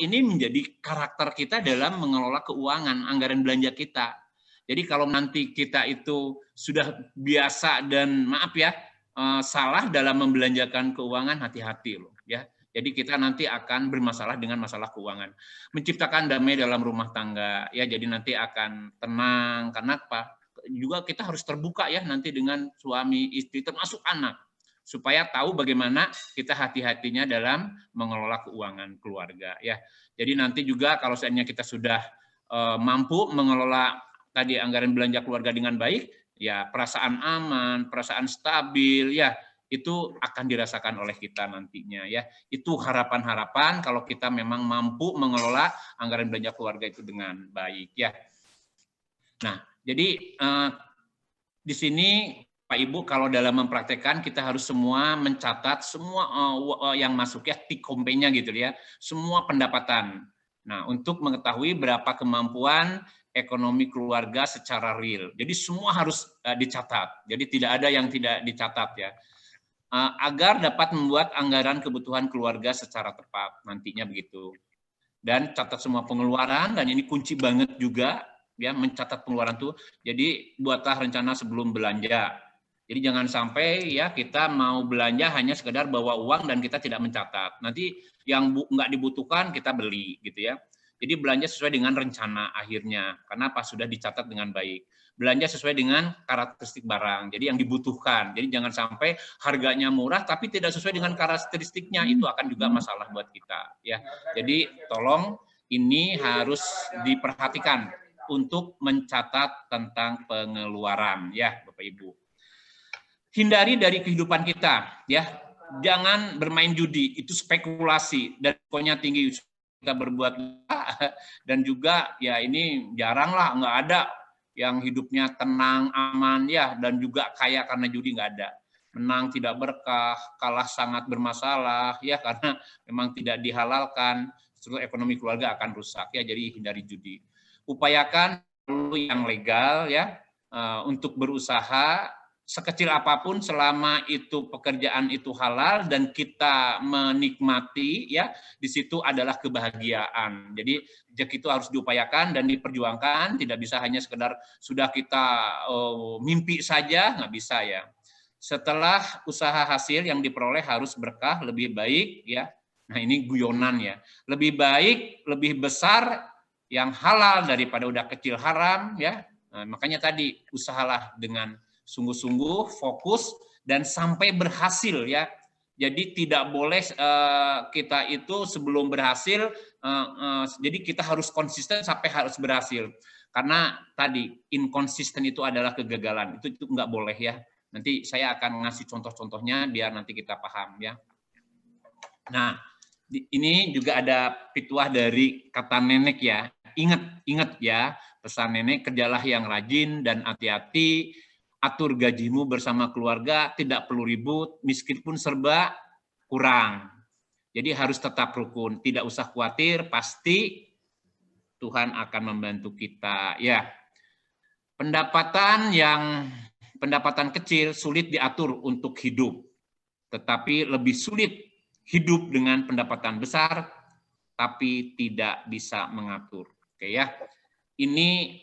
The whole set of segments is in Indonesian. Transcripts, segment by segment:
ini menjadi karakter kita dalam mengelola keuangan, anggaran belanja kita. Jadi kalau nanti kita itu sudah biasa dan maaf ya, salah dalam membelanjakan keuangan, hati-hati loh ya. Jadi kita nanti akan bermasalah dengan masalah keuangan. Menciptakan damai dalam rumah tangga ya, jadi nanti akan tenang. Karena apa? Juga kita harus terbuka ya nanti dengan suami, istri, termasuk anak, supaya tahu bagaimana kita hati-hatinya dalam mengelola keuangan keluarga ya. Jadi nanti juga kalau seandainya kita sudah mampu mengelola tadi anggaran belanja keluarga dengan baik, ya perasaan aman, perasaan stabil ya, itu akan dirasakan oleh kita nantinya ya. Itu harapan-harapan kalau kita memang mampu mengelola anggaran belanja keluarga itu dengan baik ya. Nah, jadi di sini Pak Ibu kalau dalam mempraktekkan kita harus semua mencatat semua yang masuk ya, take home-nya gitu ya, semua pendapatan. Nah, untuk mengetahui berapa kemampuan ekonomi keluarga secara real. Jadi semua harus dicatat. Jadi tidak ada yang tidak dicatat ya. Agar dapat membuat anggaran kebutuhan keluarga secara tepat nantinya begitu. Dan catat semua pengeluaran, dan ini kunci banget juga ya, mencatat pengeluaran tuh. Jadi buatlah rencana sebelum belanja. Jadi jangan sampai ya kita mau belanja hanya sekedar bawa uang dan kita tidak mencatat. Nanti yang nggak dibutuhkan kita beli gitu ya. Jadi belanja sesuai dengan rencana akhirnya. Karena pas sudah dicatat dengan baik. Belanja sesuai dengan karakteristik barang. Jadi yang dibutuhkan. Jadi jangan sampai harganya murah tapi tidak sesuai dengan karakteristiknya. Itu akan juga masalah buat kita ya. Jadi tolong ini harus diperhatikan untuk mencatat tentang pengeluaran ya Bapak Ibu. Hindari dari kehidupan kita ya. Jangan bermain judi, itu spekulasi dan risikonya tinggi. Kita berbuat dan juga ya ini jarang lah, nggak ada yang hidupnya tenang, aman ya, dan juga kaya karena judi, nggak ada. Menang tidak berkah, kalah sangat bermasalah ya, karena memang tidak dihalalkan, seluruh ekonomi keluarga akan rusak ya. Jadi hindari judi. Upayakan yang legal ya, untuk berusaha sekecil apapun selama itu pekerjaan itu halal dan kita menikmati ya, di situ adalah kebahagiaan. Jadi rezeki itu harus diupayakan dan diperjuangkan, tidak bisa hanya sekedar sudah kita mimpi saja, nggak bisa ya. Setelah usaha hasil yang diperoleh harus berkah, lebih baik ya. Nah ini guyonan ya. Lebih baik, lebih besar yang halal daripada udah kecil haram ya. Nah, makanya tadi usahalah dengan sungguh-sungguh, fokus, dan sampai berhasil ya. Jadi tidak boleh kita itu sebelum berhasil, jadi kita harus konsisten sampai harus berhasil. Karena tadi inkonsisten itu adalah kegagalan, itu nggak boleh ya. Nanti saya akan ngasih contoh-contohnya biar nanti kita paham ya. Nah, ini juga ada pituah dari kata nenek ya. Ingat ya, pesan nenek, kerjalah yang rajin dan hati-hati. Atur gajimu bersama keluarga, tidak perlu ribut, miskin pun serba kurang. Jadi harus tetap rukun, tidak usah khawatir, pasti Tuhan akan membantu kita. Ya, pendapatan kecil sulit diatur untuk hidup, tetapi lebih sulit hidup dengan pendapatan besar, tapi tidak bisa mengatur. Oke ya. Ini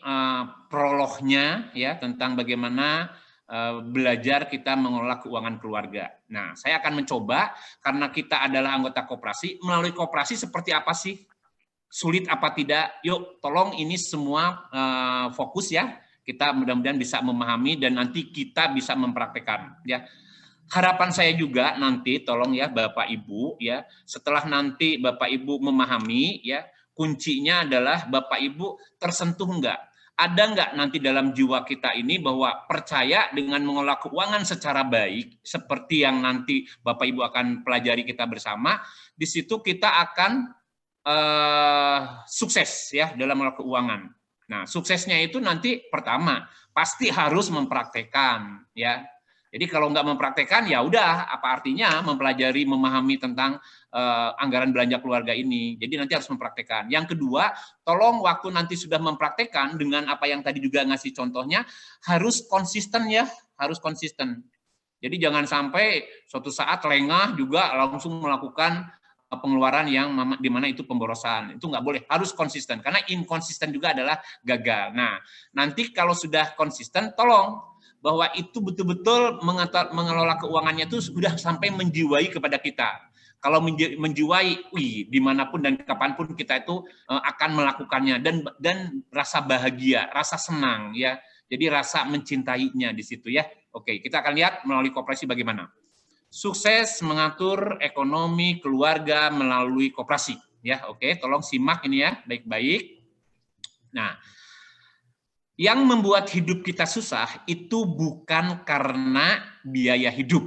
prolognya ya tentang bagaimana belajar kita mengelola keuangan keluarga. Nah, saya akan mencoba karena kita adalah anggota koperasi, melalui koperasi seperti apa sih? Sulit apa tidak? Yuk, tolong ini semua fokus ya. Kita mudah-mudahan bisa memahami dan nanti kita bisa mempraktekkan ya. Harapan saya juga nanti tolong ya Bapak Ibu ya, setelah nanti Bapak Ibu memahami ya, kuncinya adalah Bapak Ibu tersentuh enggak? Ada enggak nanti dalam jiwa kita ini bahwa percaya dengan mengelola keuangan secara baik, seperti yang nanti Bapak Ibu akan pelajari kita bersama, di situ kita akan sukses ya dalam mengelola keuangan. Nah, suksesnya itu nanti pertama pasti harus mempraktekkan ya. Jadi kalau nggak mempraktekkan ya udah apa artinya mempelajari, memahami tentang anggaran belanja keluarga ini. Jadi nanti harus mempraktekkan. Yang kedua, tolong waktu nanti sudah mempraktekkan dengan apa yang tadi juga ngasih contohnya, harus konsisten ya, harus konsisten. Jadi jangan sampai suatu saat lengah juga langsung melakukan pengeluaran yang di mana itu pemborosan. Itu nggak boleh, harus konsisten. Karena inkonsisten juga adalah gagal. Nah, nanti kalau sudah konsisten, tolong bahwa itu betul-betul mengelola keuangannya itu sudah sampai menjiwai kepada kita. Kalau menjiwai, dimanapun dan kapanpun kita itu akan melakukannya, dan rasa bahagia, rasa senang, ya. Jadi rasa mencintainya di situ, ya. Oke, kita akan lihat melalui koperasi bagaimana. Sukses mengatur ekonomi keluarga melalui koperasi, ya. Oke, tolong simak ini ya baik-baik. Nah, yang membuat hidup kita susah itu bukan karena biaya hidup.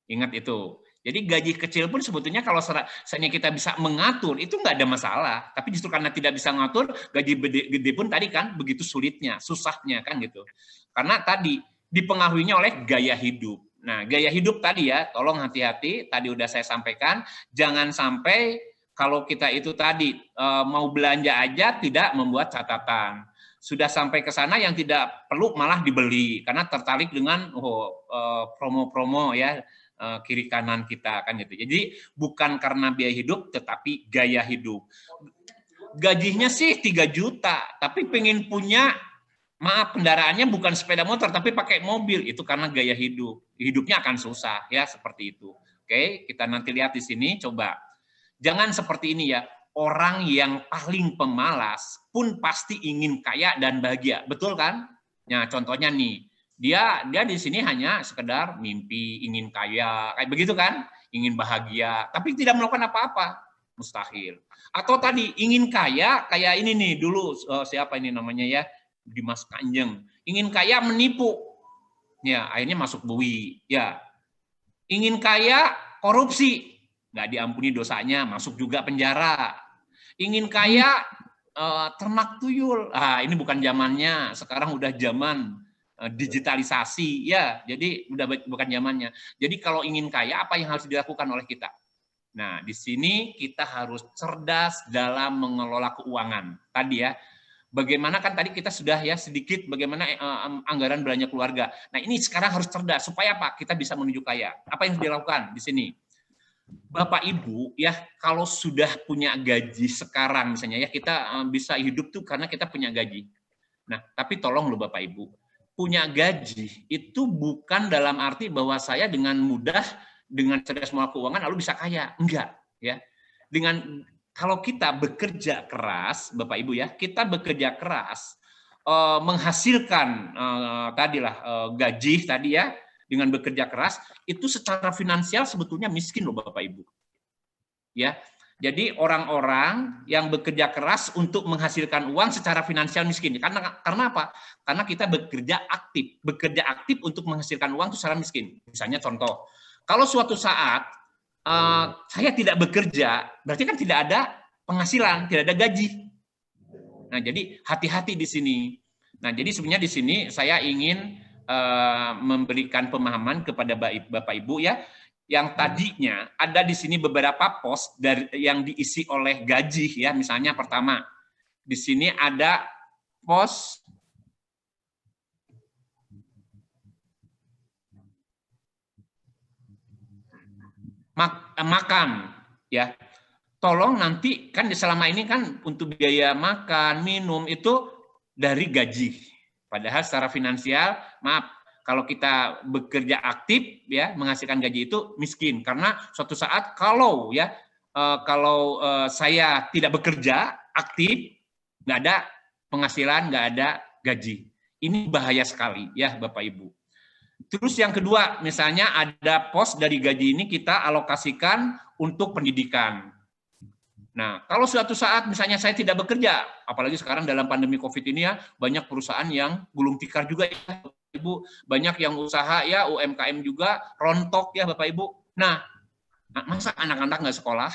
Ingat itu. Jadi gaji kecil pun sebetulnya kalau misalnya kita bisa mengatur, itu nggak ada masalah. Tapi justru karena tidak bisa mengatur, gaji gede pun tadi kan begitu sulitnya, susahnya kan gitu. Karena tadi dipengaruhinya oleh gaya hidup. Nah, gaya hidup tadi ya, tolong hati-hati, tadi udah saya sampaikan, jangan sampai kalau kita itu tadi mau belanja aja tidak membuat catatan. Sudah sampai ke sana yang tidak perlu malah dibeli, karena tertarik dengan promo-promo ya, kiri kanan kita kan gitu. Jadi bukan karena biaya hidup tetapi gaya hidup. Gajinya sih 3 juta, tapi pengen punya kendaraannya bukan sepeda motor tapi pakai mobil, itu karena gaya hidup. Hidupnya akan susah ya seperti itu. Oke, kita nanti lihat di sini coba. Jangan seperti ini ya. Orang yang paling pemalas pun pasti ingin kaya dan bahagia. Betul kan? Nah, contohnya nih, dia di sini hanya sekedar mimpi ingin kaya, kayak begitu kan, ingin bahagia, tapi tidak melakukan apa-apa, mustahil. Atau tadi ingin kaya, kayak ini nih dulu siapa ini namanya ya, Dimas Kanjeng, ingin kaya menipu, ya akhirnya masuk bui, ya. Ingin kaya korupsi, nggak diampuni dosanya, masuk juga penjara. Ingin kaya ternak tuyul, ini bukan zamannya, sekarang udah zaman digitalisasi ya, jadi udah bukan zamannya. Jadi kalau ingin kaya, apa yang harus dilakukan oleh kita? Nah, di sini kita harus cerdas dalam mengelola keuangan. Tadi ya, bagaimana kan tadi kita sudah ya sedikit bagaimana anggaran belanja keluarga. Nah, ini sekarang harus cerdas supaya apa? Kita bisa menuju kaya. Apa yang harus dilakukan di sini? Bapak Ibu ya, kalau sudah punya gaji sekarang misalnya ya, kita bisa hidup tuh karena kita punya gaji. Nah, tapi tolong loh Bapak Ibu, punya gaji itu bukan dalam arti bahwa saya dengan mudah dengan cerdas mengelola keuangan lalu bisa kaya. Enggak, ya. Kalau kita bekerja keras, Bapak Ibu ya, kita bekerja keras menghasilkan gaji tadi ya, dengan bekerja keras itu secara finansial sebetulnya miskin loh Bapak Ibu. Ya. Jadi orang-orang yang bekerja keras untuk menghasilkan uang secara finansial miskin. Karena apa? Karena kita bekerja aktif untuk menghasilkan uang itu secara miskin. Misalnya contoh, kalau suatu saat saya tidak bekerja, berarti kan tidak ada penghasilan, tidak ada gaji. Nah, jadi hati-hati di sini. Nah, jadi sebenarnya di sini saya ingin memberikan pemahaman kepada Bapak Ibu ya, yang tadinya ada di sini beberapa pos yang diisi oleh gaji ya. Misalnya pertama, di sini ada pos makan ya. Tolong nanti kan selama ini kan untuk biaya makan, minum itu dari gaji. Padahal secara finansial, maaf, kalau kita bekerja aktif ya menghasilkan gaji itu miskin karena suatu saat kalau saya tidak bekerja aktif, nggak ada penghasilan, nggak ada gaji. Ini bahaya sekali ya Bapak Ibu. Terus yang kedua, misalnya ada pos dari gaji ini kita alokasikan untuk pendidikan. Nah, kalau suatu saat misalnya saya tidak bekerja, apalagi sekarang dalam pandemi COVID ini ya, banyak perusahaan yang gulung tikar juga ya. Ibu, banyak yang usaha ya, UMKM juga rontok ya Bapak Ibu. Nah, masa anak-anak nggak sekolah?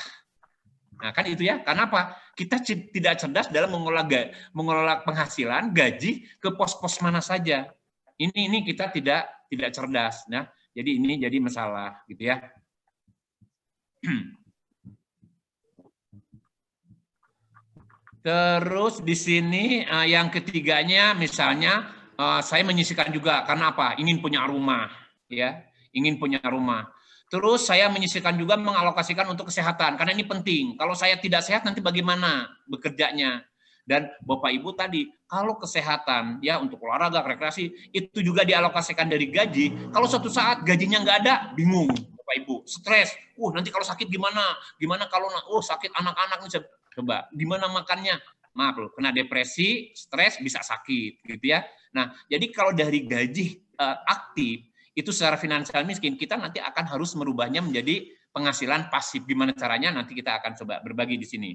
Nah, kan itu ya. Karena apa? Kita tidak cerdas dalam mengelola penghasilan gaji ke pos-pos mana saja. Ini kita tidak cerdas. Nah, jadi ini jadi masalah gitu ya. Terus di sini yang ketiganya misalnya saya menyisihkan juga karena apa? Ingin punya rumah, ya, ingin punya rumah. Terus saya menyisihkan juga mengalokasikan untuk kesehatan, karena ini penting. Kalau saya tidak sehat nanti bagaimana bekerjanya? Dan Bapak Ibu tadi, kalau kesehatan ya untuk olahraga, rekreasi, itu juga dialokasikan dari gaji. Kalau suatu saat gajinya nggak ada, bingung Bapak Ibu, stres. Nanti kalau sakit gimana? Gimana kalau sakit anak-anak nih, coba gimana makannya? Maaf loh, kena depresi, stres, bisa sakit gitu ya. Nah, jadi kalau dari gaji aktif itu secara finansial miskin, kita nanti akan harus merubahnya menjadi penghasilan pasif. Gimana caranya? Nanti kita akan coba berbagi di sini.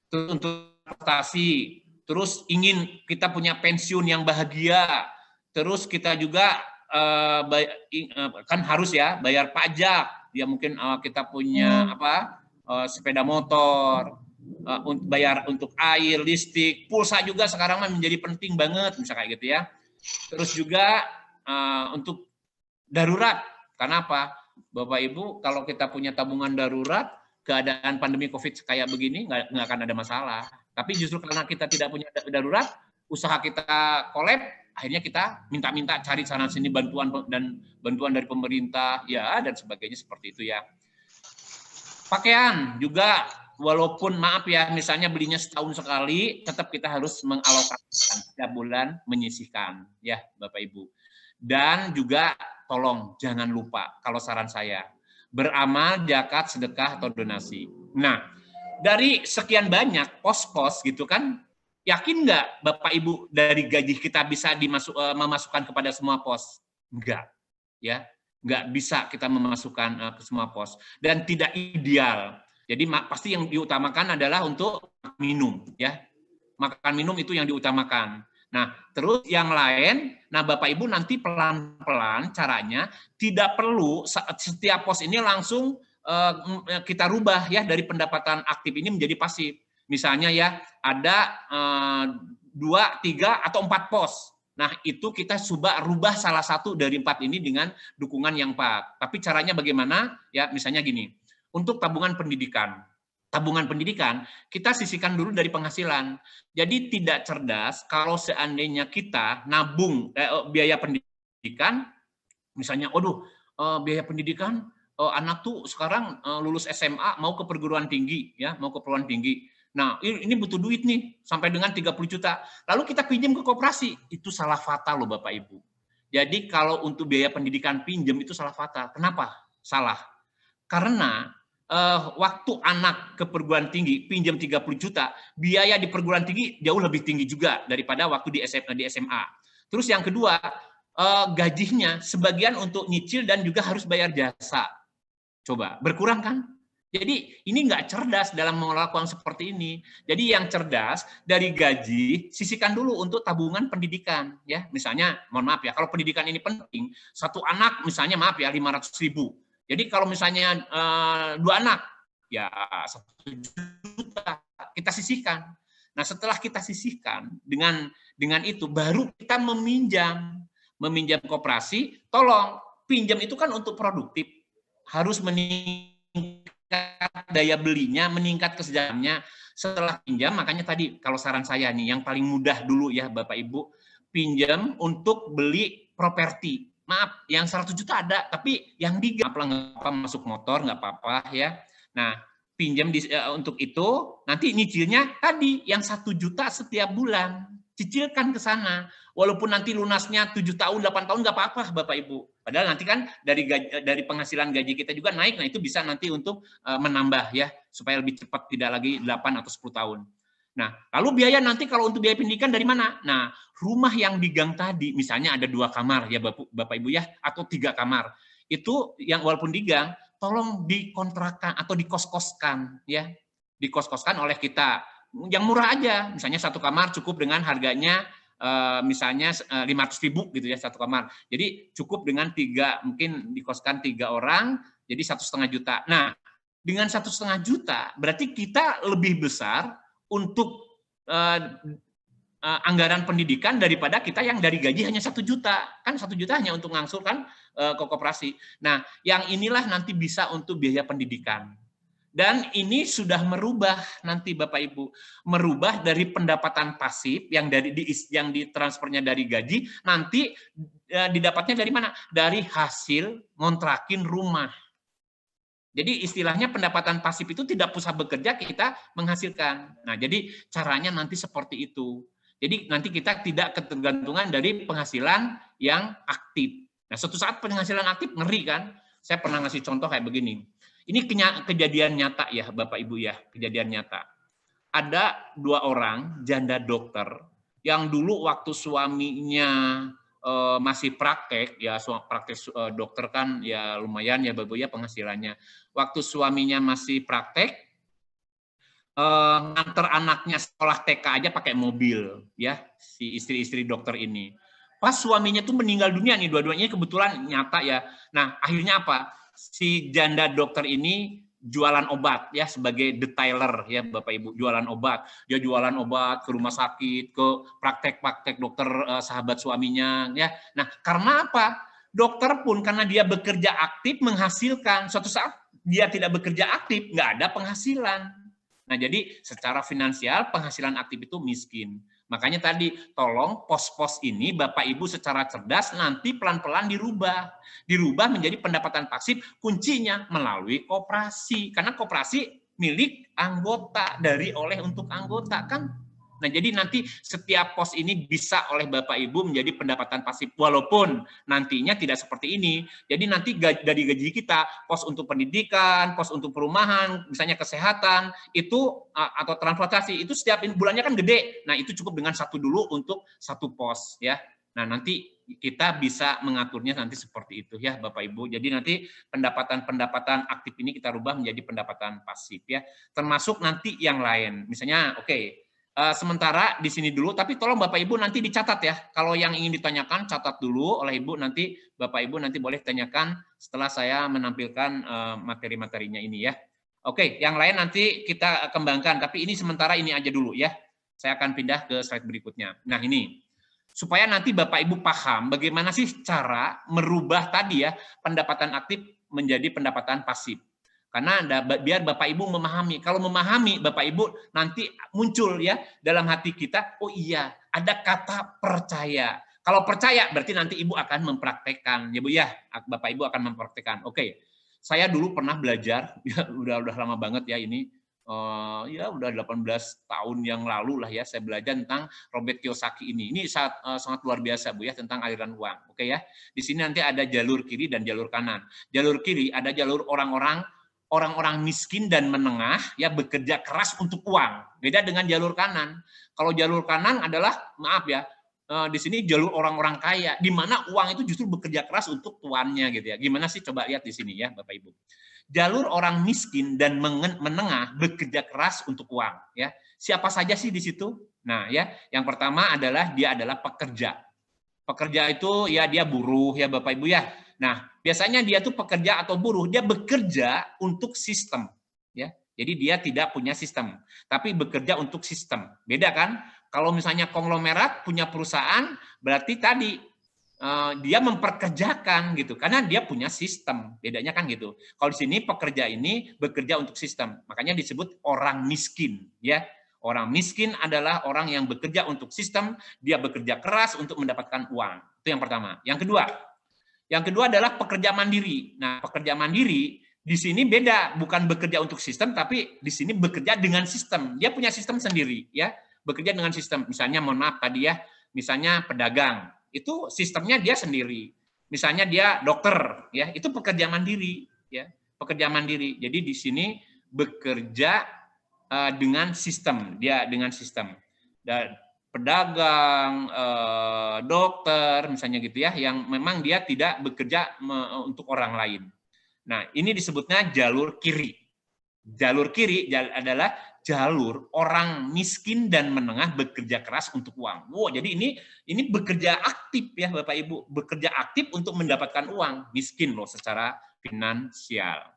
Terus untuk prestasi, terus ingin kita punya pensiun yang bahagia, terus kita juga kan harus ya bayar pajak, ya mungkin kita punya sepeda motor, bayar untuk air, listrik, pulsa juga sekarang menjadi penting banget, misalnya kayak gitu ya. Terus juga untuk darurat. Karena apa? Bapak Ibu, kalau kita punya tabungan darurat, keadaan pandemi COVID kayak begini nggak akan ada masalah. Tapi justru karena kita tidak punya darurat, usaha kita kolab, akhirnya kita minta-minta cari sana sini bantuan dari pemerintah, ya dan sebagainya seperti itu ya. Pakaian juga, walaupun maaf ya, misalnya belinya setahun sekali, tetap kita harus mengalokasikan setiap bulan, menyisihkan ya Bapak Ibu. Dan juga tolong jangan lupa, kalau saran saya, beramal, zakat, sedekah, atau donasi. Nah, dari sekian banyak pos-pos gitu kan, yakin nggak Bapak Ibu dari gaji kita bisa memasukkan kepada semua pos? Enggak, ya, nggak bisa kita memasukkan ke semua pos dan tidak ideal. Jadi pasti yang diutamakan adalah untuk minum, ya, makan minum itu yang diutamakan. Nah, terus yang lain, nah Bapak Ibu nanti pelan-pelan caranya tidak perlu setiap pos ini langsung kita rubah ya dari pendapatan aktif ini menjadi pasif. Misalnya ya ada 2, 3 atau 4 pos. Nah, itu kita coba rubah salah satu dari 4 ini dengan dukungan yang 4. Tapi caranya bagaimana? Ya, misalnya gini. Untuk tabungan pendidikan. Tabungan pendidikan kita sisihkan dulu dari penghasilan. Jadi tidak cerdas kalau seandainya kita nabung biaya pendidikan, misalnya, biaya pendidikan anak tuh sekarang lulus SMA mau ke perguruan tinggi, ya, mau ke perguruan tinggi. Nah, ini butuh duit nih sampai dengan 30 juta. Lalu kita pinjam ke koperasi, itu salah fatal loh Bapak Ibu. Jadi kalau untuk biaya pendidikan pinjam itu salah fatal. Kenapa? Salah. Karena waktu anak ke perguruan tinggi pinjam 30 juta, biaya di perguruan tinggi jauh lebih tinggi juga daripada waktu di SMA. Terus yang kedua, gajinya sebagian untuk nyicil dan juga harus bayar jasa. Coba, berkurang kan? Jadi ini nggak cerdas dalam mengelola uang seperti ini. Jadi yang cerdas dari gaji sisihkan dulu untuk tabungan pendidikan, ya. Misalnya, mohon maaf ya, kalau pendidikan ini penting, satu anak misalnya maaf ya 500.000. Jadi kalau misalnya 2 anak, ya 1 juta kita sisihkan. Nah setelah kita sisihkan dengan itu baru kita meminjam koperasi. Tolong pinjam itu kan untuk produktif, harus meningkat daya belinya, meningkat kesejahteraannya. Setelah pinjam, makanya tadi kalau saran saya nih yang paling mudah dulu ya Bapak Ibu, pinjam untuk beli properti. Maaf, yang 100 juta ada, tapi yang nggak apa masuk motor nggak apa-apa ya. Nah, pinjam untuk itu, nanti nyicilnya tadi yang 1 juta setiap bulan, cicilkan ke sana. Walaupun nanti lunasnya 7 tahun, 8 tahun nggak apa-apa Bapak Ibu. Padahal nanti kan dari penghasilan gaji kita juga naik, nah itu bisa nanti untuk menambah ya, supaya lebih cepat, tidak lagi 8 atau 10 tahun. Nah, lalu biaya nanti kalau untuk biaya pendidikan dari mana? Nah, rumah yang di gang tadi, misalnya ada 2 kamar ya Bapak Ibu ya, atau 3 kamar. Itu yang walaupun di gang, tolong dikontrakan atau dikos-koskan ya. Dikos-koskan oleh kita. Yang murah aja, misalnya 1 kamar cukup dengan harganya misalnya 500.000 gitu ya 1 kamar. Jadi cukup dengan 3, mungkin dikoskan 3 orang, jadi 1,5 juta. Nah, dengan 1,5 juta berarti kita lebih besar untuk anggaran pendidikan daripada kita yang dari gaji hanya 1 juta. Kan 1 juta hanya untuk ngangsurkan ke koperasi. Nah, yang inilah nanti bisa untuk biaya pendidikan. Dan ini sudah merubah nanti Bapak Ibu, merubah dari pendapatan pasif yang ditransfernya dari gaji, nanti didapatnya dari mana? Dari hasil ngontrakin rumah. Jadi istilahnya pendapatan pasif itu tidak usah bekerja, kita menghasilkan. Nah, jadi caranya nanti seperti itu. Jadi nanti kita tidak ketergantungan dari penghasilan yang aktif. Nah, suatu saat penghasilan aktif ngeri kan? Saya pernah ngasih contoh kayak begini. Ini kejadian nyata ya, Bapak Ibu ya, kejadian nyata. Ada 2 orang janda dokter yang dulu waktu suaminya masih praktek ya, praktek dokter kan ya lumayan ya Bapak ya penghasilannya. Waktu suaminya masih praktek, nganter anaknya sekolah TK aja pakai mobil ya, si istri-istri dokter ini. Pas suaminya tuh meninggal dunia nih, dua-duanya kebetulan nyata ya. Nah, akhirnya apa? Si janda dokter ini jualan obat ya, sebagai detailer ya Bapak Ibu, jualan obat. Dia jualan obat ke rumah sakit, ke praktek-praktek dokter sahabat suaminya ya. Nah, karena apa? Dokter pun karena dia bekerja aktif menghasilkan, suatu saat dia tidak bekerja aktif, nggak ada penghasilan. Nah, jadi secara finansial penghasilan aktif itu miskin. Makanya tadi tolong pos-pos ini Bapak Ibu secara cerdas nanti pelan-pelan dirubah. Dirubah menjadi pendapatan pasif, kuncinya melalui koperasi. Karena koperasi milik anggota, dari oleh untuk anggota kan. Nah, jadi nanti setiap pos ini bisa oleh Bapak Ibu menjadi pendapatan pasif, walaupun nantinya tidak seperti ini. Jadi nanti dari gaji kita, pos untuk pendidikan, pos untuk perumahan, misalnya kesehatan, itu atau transportasi, itu setiap bulannya kan gede. Nah, itu cukup dengan satu dulu untuk satu pos ya. Nah, nanti kita bisa mengaturnya nanti seperti itu ya Bapak Ibu. Jadi nanti pendapatan-pendapatan aktif ini kita rubah menjadi pendapatan pasif ya. Termasuk nanti yang lain. Misalnya oke, sementara di sini dulu, tapi tolong Bapak Ibu nanti dicatat ya. Kalau yang ingin ditanyakan, catat dulu oleh Ibu, nanti Bapak Ibu nanti boleh tanyakan setelah saya menampilkan materi-materinya ini ya. Oke, yang lain nanti kita kembangkan, tapi ini sementara ini aja dulu ya. Saya akan pindah ke slide berikutnya. Nah ini, supaya nanti Bapak Ibu paham bagaimana sih cara merubah tadi ya, pendapatan aktif menjadi pendapatan pasif. Karena biar Bapak Ibu memahami. Kalau memahami, Bapak Ibu nanti muncul ya dalam hati kita, oh iya, ada kata percaya. Kalau percaya berarti nanti Ibu akan mempraktekkan. Ya Bu ya, Bapak Ibu akan mempraktekkan. Oke. Saya dulu pernah belajar, ya udah lama banget ya ini. Ya udah 18 tahun yang lalu lah ya saya belajar tentang Robert Kiyosaki ini. Ini sangat luar biasa Bu ya tentang aliran uang. Oke ya. Di sini nanti ada jalur kiri dan jalur kanan. Jalur kiri ada jalur orang-orang miskin dan menengah ya bekerja keras untuk uang. Beda dengan jalur kanan. Kalau jalur kanan adalah maaf ya, di sini jalur orang-orang kaya di mana uang itu justru bekerja keras untuk tuannya gitu ya. Gimana sih coba lihat di sini ya Bapak Ibu. Jalur orang miskin dan menengah bekerja keras untuk uang ya. Siapa saja sih di situ? Nah, ya, yang pertama adalah dia adalah pekerja. Pekerja itu ya dia buruh ya Bapak Ibu ya. Nah, biasanya dia tuh pekerja atau buruh, dia bekerja untuk sistem, ya. Jadi dia tidak punya sistem, tapi bekerja untuk sistem. Beda kan? Kalau misalnya konglomerat punya perusahaan, berarti tadi dia memperkerjakan gitu, karena dia punya sistem. Bedanya kan gitu. Kalau di sini pekerja ini bekerja untuk sistem, makanya disebut orang miskin, ya. Orang miskin adalah orang yang bekerja untuk sistem, dia bekerja keras untuk mendapatkan uang. Itu yang pertama. Yang kedua adalah pekerja mandiri. Nah, pekerja mandiri di sini beda, bukan bekerja untuk sistem, tapi di sini bekerja dengan sistem. Dia punya sistem sendiri, ya. Bekerja dengan sistem. Misalnya, mohon maaf tadi ya, misalnya pedagang, itu sistemnya dia sendiri. Misalnya dia dokter, ya, itu pekerja mandiri, ya, pekerja mandiri. Jadi di sini bekerja dengan sistem, dia dengan sistem. Dan pedagang, dokter, misalnya gitu ya, yang memang dia tidak bekerja untuk orang lain. Nah, ini disebutnya jalur kiri. Jalur kiri adalah jalur orang miskin dan menengah bekerja keras untuk uang. Wow, jadi ini bekerja aktif ya Bapak Ibu, bekerja aktif untuk mendapatkan uang, miskin loh secara finansial.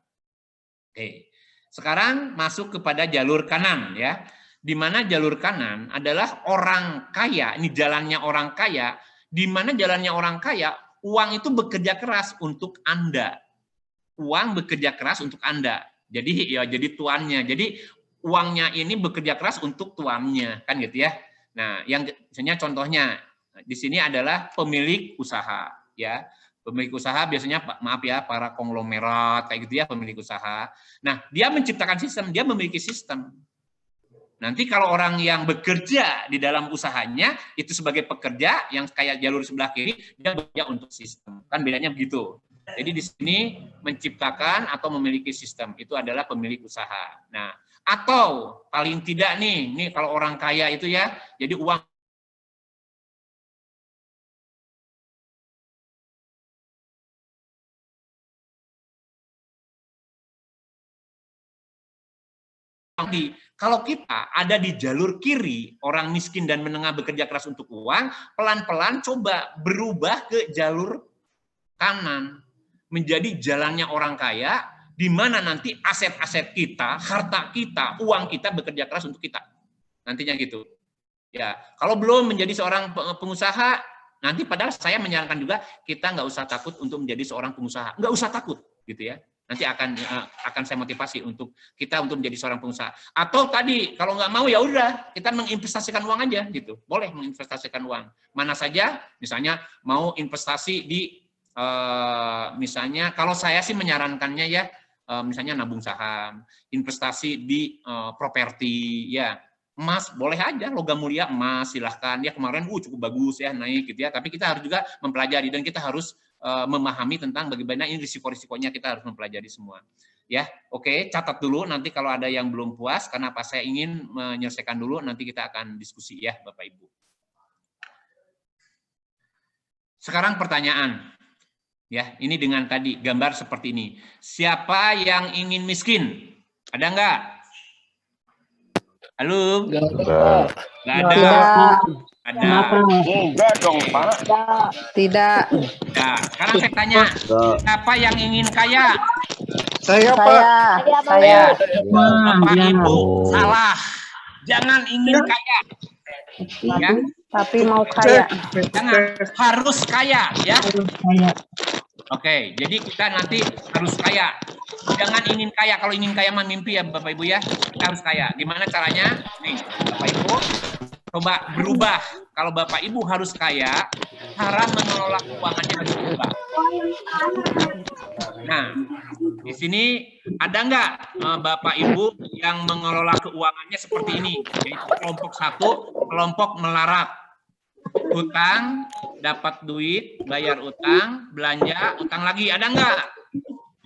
Oke. Sekarang masuk kepada jalur kanan ya. Di mana jalur kanan adalah orang kaya, ini jalannya orang kaya, di mana jalannya orang kaya, uang itu bekerja keras untuk Anda. Uang bekerja keras untuk Anda. Jadi ya jadi tuannya. Jadi uangnya ini bekerja keras untuk tuannya, kan gitu ya. Nah, yang misalnya contohnya di sini adalah pemilik usaha ya. Pemilik usaha biasanya, maaf ya, para konglomerat kayak gitu ya, pemilik usaha. Nah, dia menciptakan sistem, dia memiliki sistem. Nanti kalau orang yang bekerja di dalam usahanya itu sebagai pekerja yang kayak jalur sebelah kiri, dia bekerja untuk sistem. Kan bedanya begitu. Jadi di sini menciptakan atau memiliki sistem itu adalah pemilik usaha. Nah, atau paling tidak nih kalau orang kaya itu ya, jadi uang kalau kita ada di jalur kiri, orang miskin dan menengah bekerja keras untuk uang, pelan-pelan coba berubah ke jalur kanan, menjadi jalannya orang kaya, di mana nanti aset-aset kita, harta kita, uang kita bekerja keras untuk kita. Nantinya gitu. Ya, kalau belum menjadi seorang pengusaha, nanti padahal saya menyarankan juga kita nggak usah takut untuk menjadi seorang pengusaha, nggak usah takut, gitu ya. Nanti akan saya motivasi untuk kita untuk menjadi seorang pengusaha. Atau tadi kalau nggak mau ya udah kita menginvestasikan uang aja gitu. Boleh menginvestasikan uang. Mana saja, misalnya mau investasi di misalnya kalau saya sih menyarankannya ya misalnya nabung saham, investasi di properti ya. Emas boleh aja, logam mulia emas silahkan ya, kemarin cukup bagus ya naik gitu ya, tapi kita harus juga mempelajari dan kita harus memahami tentang bagaimana ini risiko-risikonya, kita harus mempelajari semua. Ya, oke, catat dulu nanti kalau ada yang belum puas, karena apa saya ingin menyelesaikan dulu, nanti kita akan diskusi ya Bapak Ibu. Sekarang pertanyaan, ya ini dengan tadi gambar seperti ini. Siapa yang ingin miskin? Ada nggak? Halo? Nggak ada. Ada. Enggak dong, Pak. Tidak. Nah, sekarang saya tanya, siapa yang ingin kaya? Saya, Pak. Saya. Bapak Ibu salah. Jangan ingin kaya. Ya. Tapi mau kaya. Jangan, harus kaya ya. Oke, jadi kita nanti harus kaya. Jangan ingin kaya. Kalau ingin kaya mah mimpi ya Bapak Ibu ya. Kita harus kaya. Gimana caranya? Nih, Bapak Ibu coba berubah. Kalau Bapak Ibu harus kaya, cara mengelola keuangannya harus berubah. Nah, di sini ada nggak Bapak Ibu yang mengelola keuangannya seperti ini? Yaitu kelompok 1, kelompok melarat. Utang, dapat duit, bayar utang, belanja, utang lagi. Ada nggak?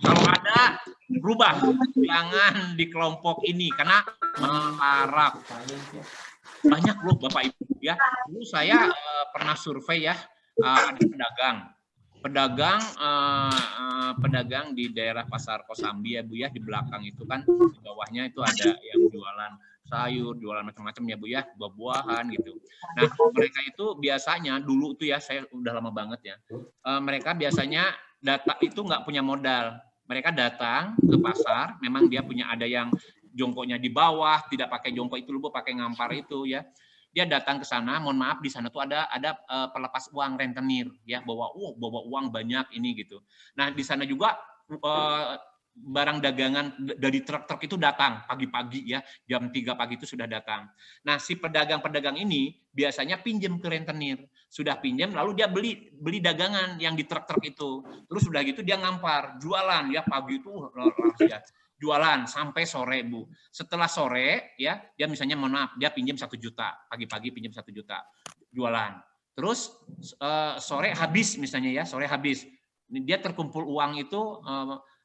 Kalau ada, berubah. Jangan di kelompok ini, karena melarat. Banyak loh Bapak Ibu ya. Dulu saya pernah survei ya, ada pedagang di daerah Pasar Kosambi ya Bu ya, di belakang itu kan di bawahnya itu ada yang jualan sayur, jualan macam-macam ya Bu ya, buah-buahan gitu. Nah, mereka itu biasanya dulu tuh ya, saya udah lama banget ya. Mereka biasanya data itu nggak punya modal. Mereka datang ke pasar, memang dia punya ada yang jongkoknya di bawah, tidak pakai jongkok itu loh, pakai ngampar itu ya. Dia datang ke sana, mohon maaf di sana tuh ada pelepas uang rentenir ya, bawa uang banyak ini gitu. Nah, di sana juga barang dagangan dari truk-truk itu datang pagi-pagi ya, jam 3 pagi itu sudah datang. Nah, si pedagang-pedagang ini biasanya pinjam ke rentenir. Sudah pinjam lalu dia beli dagangan yang di truk-truk itu. Terus sudah gitu dia ngampar, jualan ya pagi itu ya. Jualan sampai sore Bu. Setelah sore ya dia misalnya mohon maaf dia pinjam 1 juta, pagi-pagi pinjam 1 juta, jualan. Terus sore habis misalnya ya, sore habis. Dia terkumpul uang itu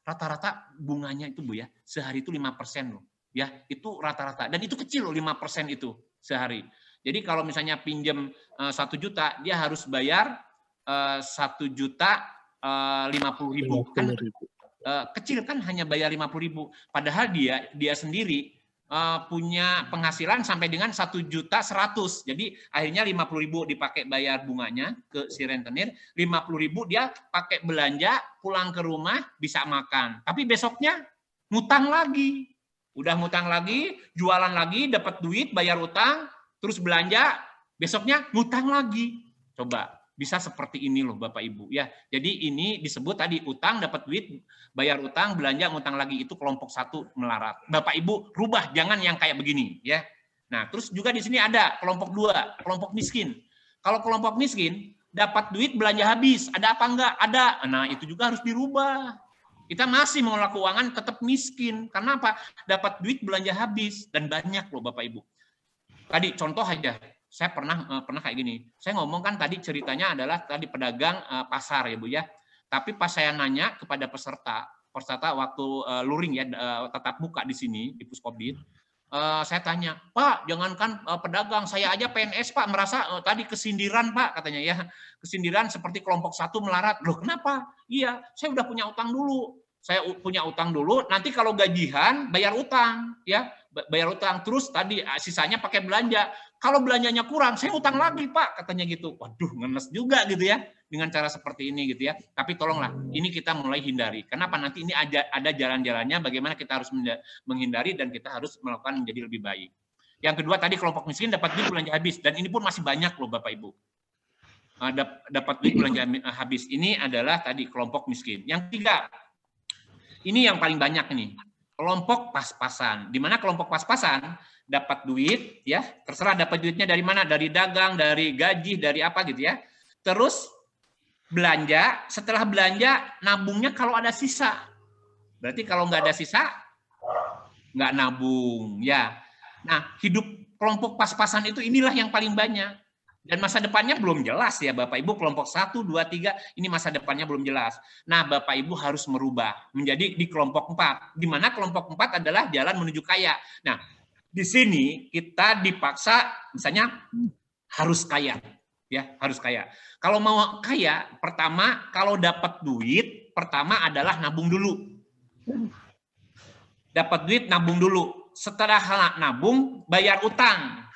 rata-rata bunganya itu Bu ya, sehari itu 5% loh. Ya, itu rata-rata dan itu kecil loh 5% itu sehari. Jadi kalau misalnya pinjam 1 juta, dia harus bayar 1.050.000 kan. Kecil kan hanya bayar 50.000, padahal dia sendiri punya penghasilan sampai dengan 1.100.000. Jadi akhirnya 50.000 dipakai bayar bunganya ke si rentenir, 50.000 dia pakai belanja, pulang ke rumah bisa makan. Tapi besoknya ngutang lagi. Udah ngutang lagi, jualan lagi, dapat duit, bayar utang, terus belanja, besoknya ngutang lagi. Coba bisa seperti ini loh Bapak Ibu ya. Jadi ini disebut tadi utang, dapat duit, bayar utang, belanja, ngutang lagi, itu kelompok 1 melarat. Bapak Ibu rubah, jangan yang kayak begini ya. Nah, terus juga di sini ada kelompok 2, kelompok miskin. Kalau kelompok miskin dapat duit belanja habis, ada apa enggak? Ada. Nah, itu juga harus dirubah. Kita masih mengelola keuangan tetap miskin. Karena apa? Dapat duit belanja habis dan banyak loh Bapak Ibu. Tadi contoh aja, saya pernah kayak gini. Saya ngomong kan tadi ceritanya adalah tadi pedagang pasar ya Bu ya. Tapi pas saya nanya kepada peserta waktu luring ya tatap muka di sini di Puskobdit, saya tanya, Pak, jangankan pedagang, saya aja PNS Pak merasa tadi kesindiran Pak katanya ya, kesindiran seperti kelompok satu melarat. Loh kenapa? Iya, saya udah punya utang dulu. Saya punya utang dulu, nanti kalau gajian bayar utang ya, bayar utang terus tadi sisanya pakai belanja. Kalau belanjanya kurang, saya utang lagi Pak katanya gitu. Waduh, ngenes juga gitu ya dengan cara seperti ini gitu ya. Tapi tolonglah, ini kita mulai hindari. Kenapa? Nanti ini ada jalan-jalannya bagaimana kita harus menghindari dan kita harus melakukan menjadi lebih baik. Yang kedua tadi kelompok miskin dapat duit belanja habis dan ini pun masih banyak loh Bapak Ibu. Dapat duit belanja habis ini adalah tadi kelompok miskin. Yang ketiga, ini yang paling banyak nih, kelompok pas-pasan. Di mana kelompok pas-pasan dapat duit, ya terserah dapat duitnya dari mana, dari dagang, dari gaji, dari apa gitu ya. Terus belanja, setelah belanja nabungnya kalau ada sisa. Berarti kalau nggak ada sisa, nggak nabung, ya. Nah, hidup kelompok pas-pasan itu inilah yang paling banyak. Dan masa depannya belum jelas ya Bapak Ibu, kelompok 1, 2, 3, ini masa depannya belum jelas. Nah Bapak Ibu harus merubah menjadi di kelompok 4, di mana kelompok 4 adalah jalan menuju kaya. Nah di sini kita dipaksa misalnya harus kaya, ya harus kaya. Kalau mau kaya, pertama kalau dapat duit, pertama adalah nabung dulu. Dapat duit nabung dulu, setelah nabung bayar utang.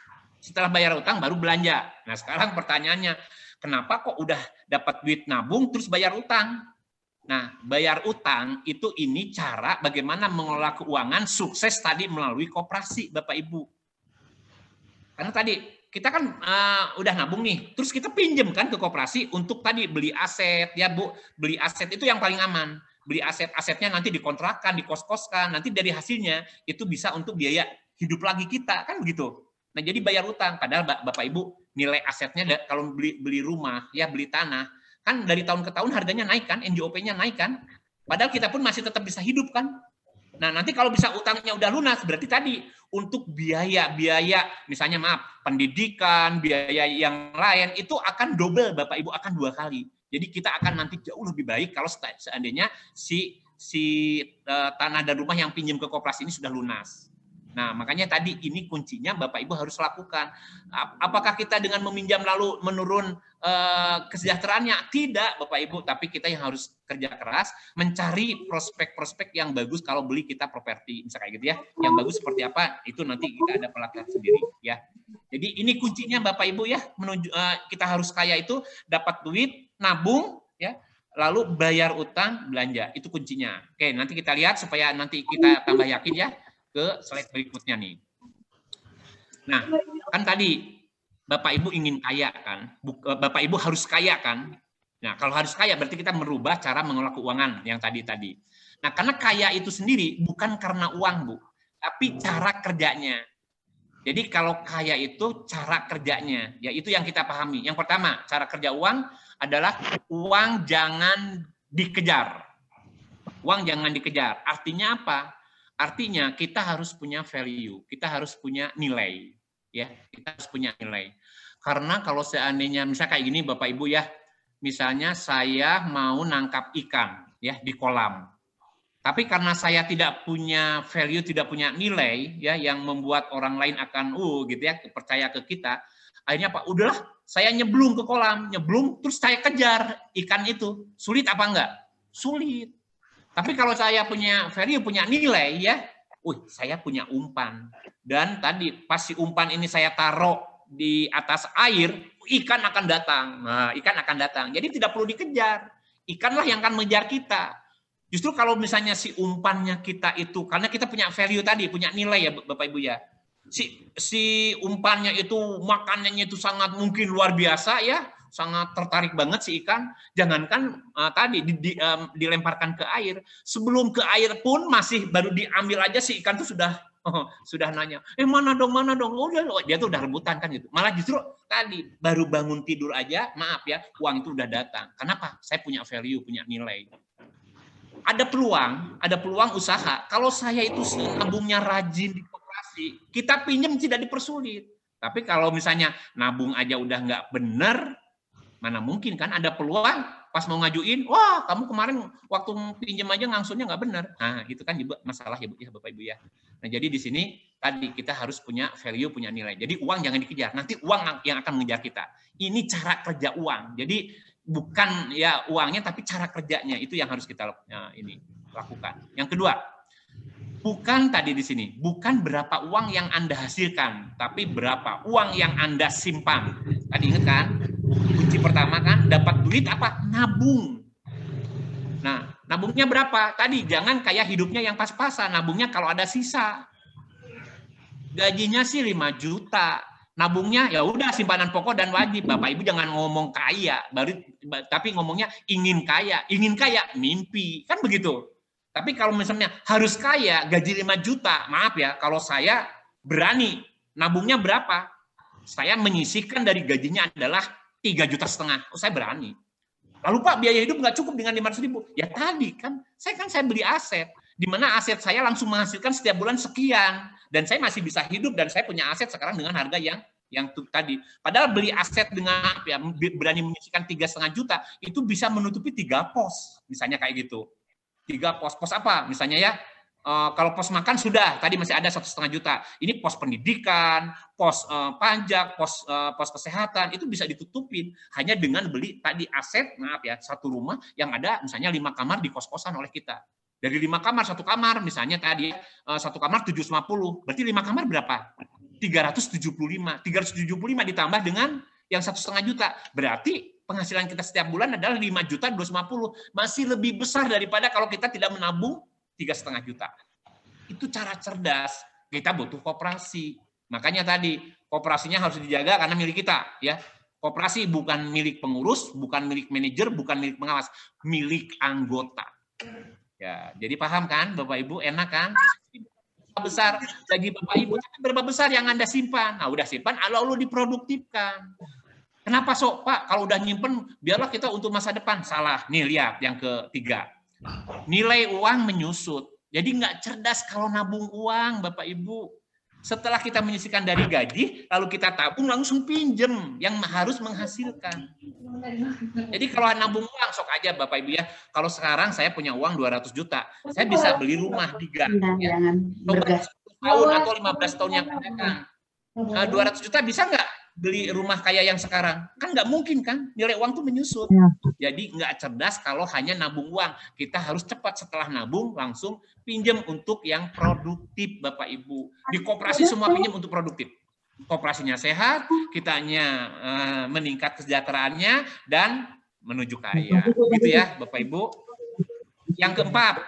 Setelah bayar utang baru belanja. Nah sekarang pertanyaannya, kenapa kok udah dapat duit nabung terus bayar utang? Nah bayar utang itu ini cara bagaimana mengelola keuangan sukses tadi melalui koperasi Bapak Ibu. Karena tadi kita kan udah nabung nih, terus kita pinjem kan ke koperasi untuk tadi beli aset ya Bu, beli aset itu yang paling aman. Beli asetnya nanti dikontrakan, dikos-koskan, nanti dari hasilnya itu bisa untuk biaya hidup lagi kita kan begitu. Nah, jadi bayar utang. Padahal Bapak Ibu nilai asetnya kalau beli rumah, ya beli tanah, kan dari tahun ke tahun harganya naik kan, NJOP-nya naik kan. Padahal kita pun masih tetap bisa hidup kan. Nah, nanti kalau bisa utangnya udah lunas, berarti tadi untuk biaya misalnya maaf, pendidikan, biaya yang lain itu akan double Bapak Ibu, akan 2 kali. Jadi kita akan nanti jauh lebih baik kalau seandainya si tanah dan rumah yang pinjam ke koperasi ini sudah lunas. Nah, makanya tadi ini kuncinya Bapak Ibu harus lakukan. Apakah kita dengan meminjam lalu menurun kesejahteraannya? Tidak, Bapak Ibu, tapi kita yang harus kerja keras mencari prospek-prospek yang bagus kalau beli kita properti, misalnya kayak gitu ya. Yang bagus seperti apa? Itu nanti kita ada pelatihan sendiri ya. Jadi ini kuncinya Bapak Ibu ya, kita harus kaya itu dapat duit, nabung ya, lalu bayar utang, belanja. Itu kuncinya. Oke, nanti kita lihat supaya nanti kita tambah yakin ya. Ke slide berikutnya nih. Nah, kan tadi Bapak Ibu ingin kaya kan? Bapak Ibu harus kaya kan? Nah, kalau harus kaya berarti kita merubah cara mengelola keuangan yang tadi. Nah, karena kaya itu sendiri bukan karena uang, Bu, tapi cara kerjanya. Jadi kalau kaya itu cara kerjanya, ya itu yang kita pahami. Yang pertama, cara kerja uang adalah uang jangan dikejar. Uang jangan dikejar. Artinya apa? Artinya kita harus punya value, kita harus punya nilai, ya kita harus punya nilai. Karena kalau seandainya misalnya kayak gini Bapak Ibu ya, misalnya saya mau nangkap ikan ya di kolam, tapi karena saya tidak punya value, tidak punya nilai ya yang membuat orang lain akan gitu ya percaya ke kita, akhirnya Pak udahlah saya nyeblung ke kolam, nyeblung terus saya kejar ikan itu, sulit apa enggak? Sulit. Tapi kalau saya punya value, punya nilai ya, saya punya umpan. Dan tadi pas si umpan ini saya taruh di atas air, ikan akan datang. Nah, ikan akan datang. Jadi tidak perlu dikejar. Ikanlah yang akan mengejar kita. Justru kalau misalnya si umpannya kita itu, karena kita punya value tadi, punya nilai ya Bapak Ibu ya. Si umpannya itu, makanannya itu sangat mungkin luar biasa ya. Sangat tertarik banget si ikan, jangankan tadi dilemparkan ke air, sebelum ke air pun masih baru diambil aja si ikan itu sudah sudah nanya, mana dong, udah dia tuh udah rebutan kan gitu. Malah justru tadi baru bangun tidur aja, maaf ya, uang itu udah datang. Kenapa? Saya punya value, punya nilai. Ada peluang usaha. Kalau saya itu nabungnya rajin di koperasi, kita pinjam tidak dipersulit. Tapi kalau misalnya nabung aja udah nggak benar, mana mungkin kan ada peluang pas mau ngajuin, wah kamu kemarin waktu pinjam aja ngangsurnya nggak benar. Nah itu kan masalah ya Bapak Ibu ya. Nah jadi di sini tadi kita harus punya value, punya nilai. Jadi uang jangan dikejar, nanti uang yang akan mengejar kita. Ini cara kerja uang. Jadi bukan ya uangnya tapi cara kerjanya itu yang harus kita lakukan. Yang kedua, bukan tadi di sini, bukan berapa uang yang Anda hasilkan, tapi berapa uang yang Anda simpan. Tadi ingat kan? Kunci pertama kan, dapat duit apa? Nabung. Nah, nabungnya berapa? Tadi jangan kayak hidupnya yang pas-pasan, nabungnya kalau ada sisa. Gajinya sih 5 juta. Nabungnya ya udah simpanan pokok dan wajib. Bapak Ibu jangan ngomong kaya, tapi ngomongnya ingin kaya. Ingin kaya, mimpi. Kan begitu. Tapi kalau misalnya harus kaya, gaji 5 juta, maaf ya, kalau saya berani, nabungnya berapa? Saya menyisihkan dari gajinya adalah 3,5 juta. Oh, saya berani. Lalu Pak, biaya hidup nggak cukup dengan 500 ribu. Ya tadi kan saya beli aset. Di mana aset saya langsung menghasilkan setiap bulan sekian. Dan saya masih bisa hidup dan saya punya aset sekarang dengan harga yang tadi. Padahal beli aset dengan ya, berani menyisihkan 3,5 juta, itu bisa menutupi 3 pos. Misalnya kayak gitu. 3 pos apa misalnya ya, kalau pos makan sudah tadi masih ada 1,5 juta, ini pos pendidikan, pos pajak, pos kesehatan itu bisa ditutupin hanya dengan beli tadi aset, maaf ya, satu rumah yang ada misalnya 5 kamar di kos-kosan oleh kita. Dari 5 kamar, 1 kamar misalnya tadi 1 kamar 750, berarti 5 kamar berapa? 375 ditambah dengan yang 1,5 juta, berarti penghasilan kita setiap bulan adalah 5.250.000, masih lebih besar daripada kalau kita tidak menabung 3,5 juta. Itu cara cerdas. Kita butuh koperasi. Makanya tadi koperasinya harus dijaga karena milik kita, ya. Koperasi bukan milik pengurus, bukan milik manajer, bukan milik pengawas, milik anggota. Ya, jadi paham kan, Bapak Ibu? Enak kan? Besar bagi Bapak Ibu, tapi berapa besar yang Anda simpan? Nah, udah simpan, lalu diproduktifkan. Kenapa sok Pak? Kalau udah nyimpen, biarlah kita untuk masa depan. Salah. Nih lihat yang ketiga. Nilai uang menyusut. Jadi nggak cerdas kalau nabung uang, Bapak Ibu. Setelah kita menyisihkan dari gaji, lalu kita tabung langsung pinjem yang harus menghasilkan. Jadi kalau nabung uang, sok aja Bapak Ibu ya. Kalau sekarang saya punya uang 200 juta, saya bisa beli rumah 3. Ya. Coba 10 tahun atau 15 tahun yang akan datang. 200 juta bisa nggak beli rumah kayak yang sekarang? Kan nggak mungkin kan, nilai uang tuh menyusut. Jadi nggak cerdas kalau hanya nabung uang. Kita harus cepat setelah nabung langsung pinjam untuk yang produktif Bapak Ibu. Di koperasi semua pinjam untuk produktif. Koperasinya sehat, kitanya meningkat kesejahteraannya dan menuju kaya. Gitu ya Bapak Ibu. Yang keempat,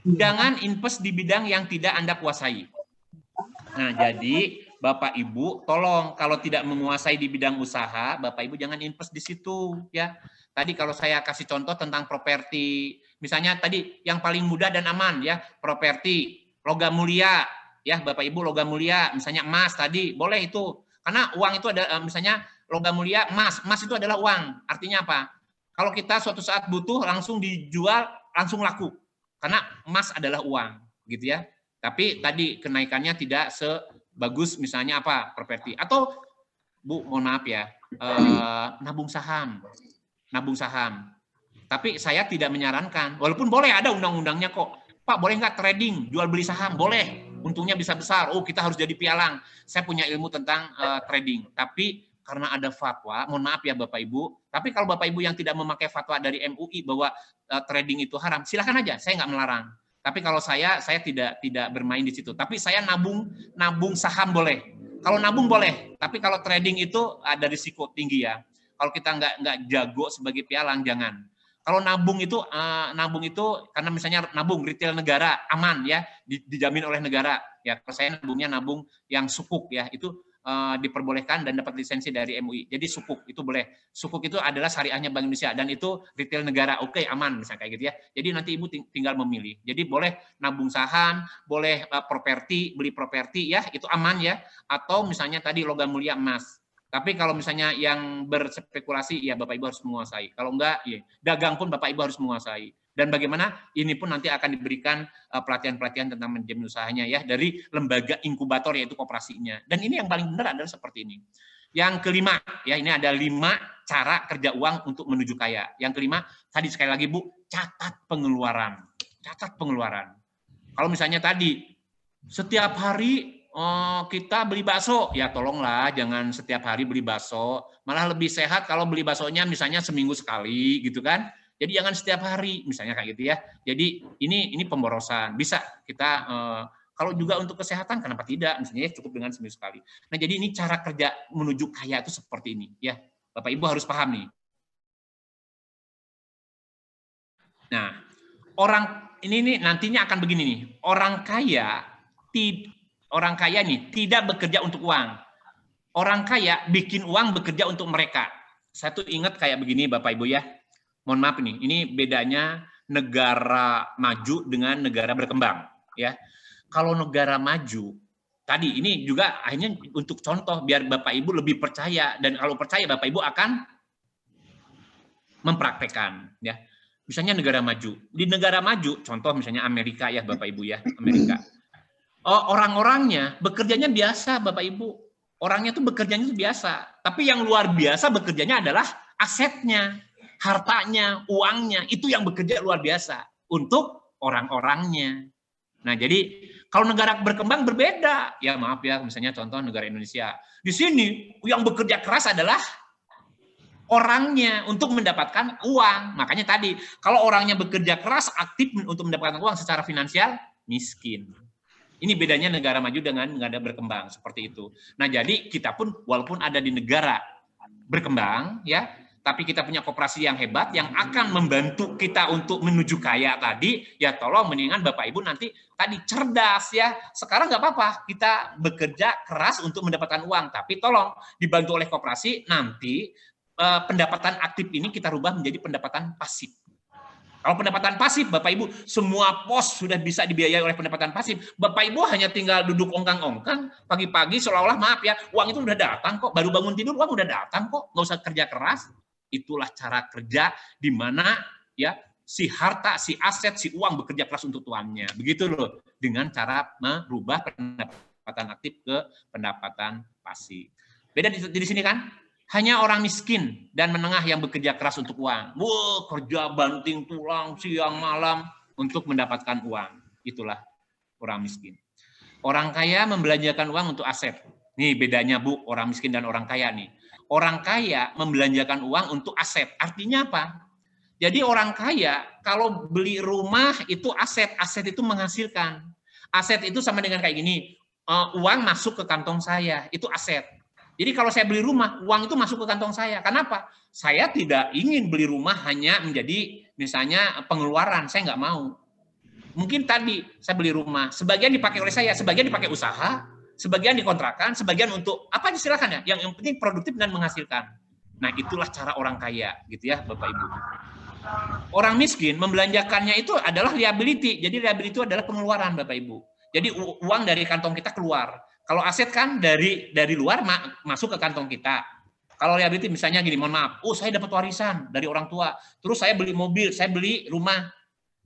jangan invest di bidang yang tidak Anda kuasai. Nah, jadi Bapak Ibu, tolong kalau tidak menguasai di bidang usaha, Bapak Ibu jangan invest di situ ya. Tadi kalau saya kasih contoh tentang properti, misalnya tadi yang paling mudah dan aman ya, properti, logam mulia ya, Bapak Ibu logam mulia, misalnya emas tadi, boleh itu. Karena uang itu ada misalnya logam mulia emas, emas itu adalah uang. Artinya apa? Kalau kita suatu saat butuh langsung dijual, langsung laku. Karena emas adalah uang, gitu ya. Tapi tadi kenaikannya tidak bagus misalnya apa properti atau Bu mohon maaf ya nabung saham tapi saya tidak menyarankan walaupun boleh ada undang-undangnya kok Pak boleh nggak trading jual beli saham boleh untungnya bisa besar kita harus jadi pialang saya punya ilmu tentang trading tapi karena ada fatwa mohon maaf ya Bapak Ibu tapi kalau Bapak Ibu yang tidak memakai fatwa dari MUI bahwa trading itu haram silahkan aja saya nggak melarang. Tapi kalau saya tidak bermain di situ. Tapi saya nabung saham boleh. Kalau nabung boleh. Tapi kalau trading itu ada risiko tinggi ya. Kalau kita nggak jago sebagai pialang jangan. Kalau nabung itu karena misalnya nabung retail negara aman ya dijamin oleh negara. Ya kalau saya nabung yang sukuk ya itu diperbolehkan dan dapat lisensi dari MUI. Jadi sukuk itu boleh. Sukuk itu adalah syariahnya Bank Indonesia dan itu retail negara. Oke, aman misalnya kayak gitu ya. Jadi nanti Ibu tinggal memilih. Jadi boleh nabung saham, boleh properti, beli properti ya, itu aman ya. Atau misalnya tadi logam mulia emas. Tapi kalau misalnya yang berspekulasi ya Bapak Ibu harus menguasai. Kalau enggak ya dagang pun Bapak Ibu harus menguasai. Dan bagaimana ini pun nanti akan diberikan pelatihan-pelatihan tentang manajemen usahanya ya dari lembaga inkubator yaitu koperasinya. Dan ini yang paling benar adalah seperti ini. Yang kelima ya ini ada 5 cara kerja uang untuk menuju kaya. Yang kelima tadi sekali lagi Bu, catat pengeluaran. Catat pengeluaran. Kalau misalnya tadi setiap hari kita beli bakso, ya tolonglah jangan setiap hari beli bakso. Malah lebih sehat kalau beli baksonya misalnya seminggu sekali gitu kan. Jadi jangan setiap hari, misalnya kayak gitu ya. Jadi ini pemborosan. Bisa kita kalau juga untuk kesehatan kenapa tidak? Misalnya cukup dengan seminggu sekali. Nah, jadi ini cara kerja menuju kaya itu seperti ini ya. Bapak Ibu harus paham nih. Nah, orang ini nantinya akan begini nih. Orang kaya nih tidak bekerja untuk uang. Orang kaya bikin uang bekerja untuk mereka. Satu ingat kayak begini Bapak Ibu ya. Mohon maaf nih, ini bedanya negara maju dengan negara berkembang ya. Kalau negara maju, tadi ini juga akhirnya untuk contoh biar Bapak Ibu lebih percaya dan kalau percaya Bapak Ibu akan mempraktekkan ya. Misalnya negara maju. Di negara maju, contoh misalnya Amerika ya Bapak Ibu ya, Amerika. Orang-orangnya bekerjanya biasa Bapak Ibu. Orangnya tuh bekerjanya itu biasa, tapi yang luar biasa bekerjanya adalah asetnya. Hartanya, uangnya, itu yang bekerja luar biasa untuk orang-orangnya. Nah, jadi kalau negara berkembang berbeda. Ya maaf ya, misalnya contoh negara Indonesia. Di sini yang bekerja keras adalah orangnya untuk mendapatkan uang. Makanya tadi, kalau orangnya bekerja keras, aktif untuk mendapatkan uang secara finansial, miskin. Ini bedanya negara maju dengan negara berkembang, seperti itu. Nah, jadi kita pun walaupun ada di negara berkembang, ya, tapi kita punya koperasi yang hebat yang akan membantu kita untuk menuju kaya tadi, ya tolong mendingan Bapak Ibu nanti tadi cerdas ya. Sekarang nggak apa-apa, kita bekerja keras untuk mendapatkan uang, tapi tolong dibantu oleh koperasi, nanti pendapatan aktif ini kita rubah menjadi pendapatan pasif. Kalau pendapatan pasif, Bapak Ibu, semua pos sudah bisa dibiayai oleh pendapatan pasif. Bapak Ibu hanya tinggal duduk ongkang-ongkang, pagi-pagi seolah-olah maaf ya, uang itu udah datang kok, baru bangun tidur uang udah datang kok, nggak usah kerja keras. Itulah cara kerja di mana ya si harta, si aset, si uang bekerja keras untuk tuannya. Begitu loh, dengan cara merubah pendapatan aktif ke pendapatan pasif. Beda di sini kan? Hanya orang miskin dan menengah yang bekerja keras untuk uang. Wah, kerja banting tulang siang malam untuk mendapatkan uang. Itulah orang miskin. Orang kaya membelanjakan uang untuk aset. Nih bedanya Bu, orang miskin dan orang kaya nih. Orang kaya membelanjakan uang untuk aset. Artinya apa? Jadi orang kaya kalau beli rumah itu aset. Aset itu menghasilkan. Aset itu sama dengan kayak gini. Uang masuk ke kantong saya, itu aset. Jadi kalau saya beli rumah, uang itu masuk ke kantong saya. Kenapa? Saya tidak ingin beli rumah hanya menjadi misalnya pengeluaran. Saya nggak mau. Mungkin tadi saya beli rumah, sebagian dipakai oleh saya, sebagian dipakai usaha, sebagian dikontrakan, sebagian untuk apa silakan ya. Yang penting produktif dan menghasilkan. Nah itulah cara orang kaya, gitu ya Bapak Ibu. Orang miskin membelanjakannya itu adalah liability. Jadi liability itu adalah pengeluaran Bapak Ibu. Jadi uang dari kantong kita keluar. Kalau aset kan dari luar masuk ke kantong kita. Kalau liability misalnya gini, mohon maaf, saya dapat warisan dari orang tua, terus saya beli mobil, saya beli rumah.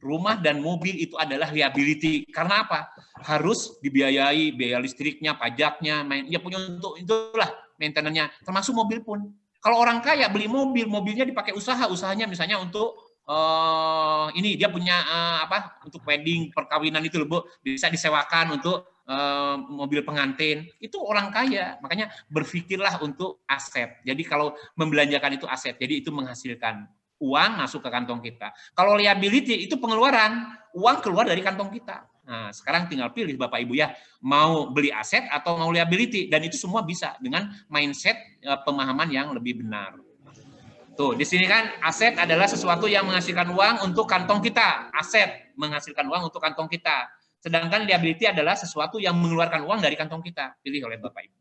Rumah dan mobil itu adalah liability. Karena apa? Harus dibiayai, biaya listriknya, pajaknya, ya punya untuk itulah maintenance-nya, termasuk mobil pun. Kalau orang kaya beli mobil, mobilnya dipakai usaha, usahanya misalnya untuk ini dia punya untuk wedding, perkawinan itu loh Bu, bisa disewakan untuk mobil pengantin, itu orang kaya. Makanya berpikirlah untuk aset. Jadi kalau membelanjakan itu aset, jadi itu menghasilkan uang masuk ke kantong kita. Kalau liability itu pengeluaran, uang keluar dari kantong kita. Nah, sekarang tinggal pilih Bapak Ibu ya, mau beli aset atau mau liability, dan itu semua bisa dengan mindset pemahaman yang lebih benar. Tuh, di sini kan aset adalah sesuatu yang menghasilkan uang untuk kantong kita. Aset menghasilkan uang untuk kantong kita. Sedangkan liability adalah sesuatu yang mengeluarkan uang dari kantong kita. Pilih oleh Bapak Ibu.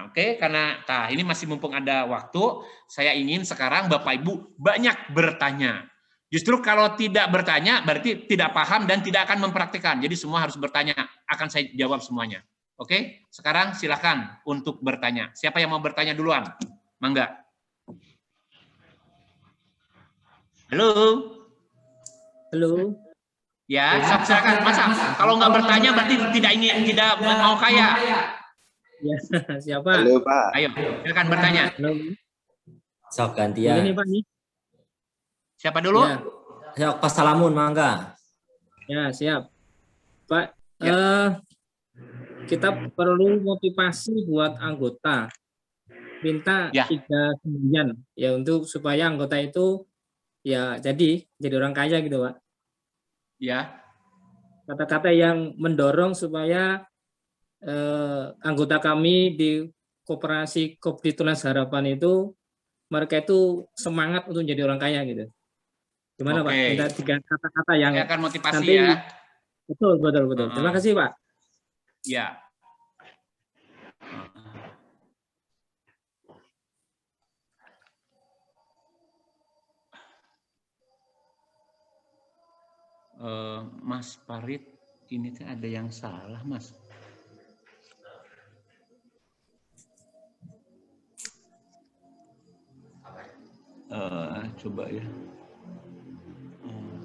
Oke, karena ini masih mumpung ada waktu, saya ingin sekarang Bapak Ibu banyak bertanya. Justru kalau tidak bertanya berarti tidak paham dan tidak akan mempraktikkan. Jadi semua harus bertanya, akan saya jawab semuanya. Oke, sekarang silakan untuk bertanya. Siapa yang mau bertanya duluan? Mangga. Halo. Halo. Ya, silakan. Masa kalau nggak bertanya berarti tidak mau kaya. Ya, siapa? Halo, Pak. Ayo, silakan bertanya. Halo. Sok gantian. Ini Pak nih. Siapa dulu? Ya. Sok Pasalamun, mangga. Ya, siap. Pak, Ya. kita perlu motivasi buat anggota. Minta Ya. 39 ya untuk supaya anggota itu ya jadi orang kaya gitu, Pak. Ya. Kata-kata yang mendorong supaya anggota kami di Koperasi Kopdi Tunas Harapan itu mereka itu semangat untuk jadi orang kaya gitu. Gimana Pak? Minta 3 kata-kata yang saya akan motivasi nanti, ya. Betul. Terima kasih Pak. Ya. Mas Farid, ini tuh ada yang salah, Mas. Coba ya.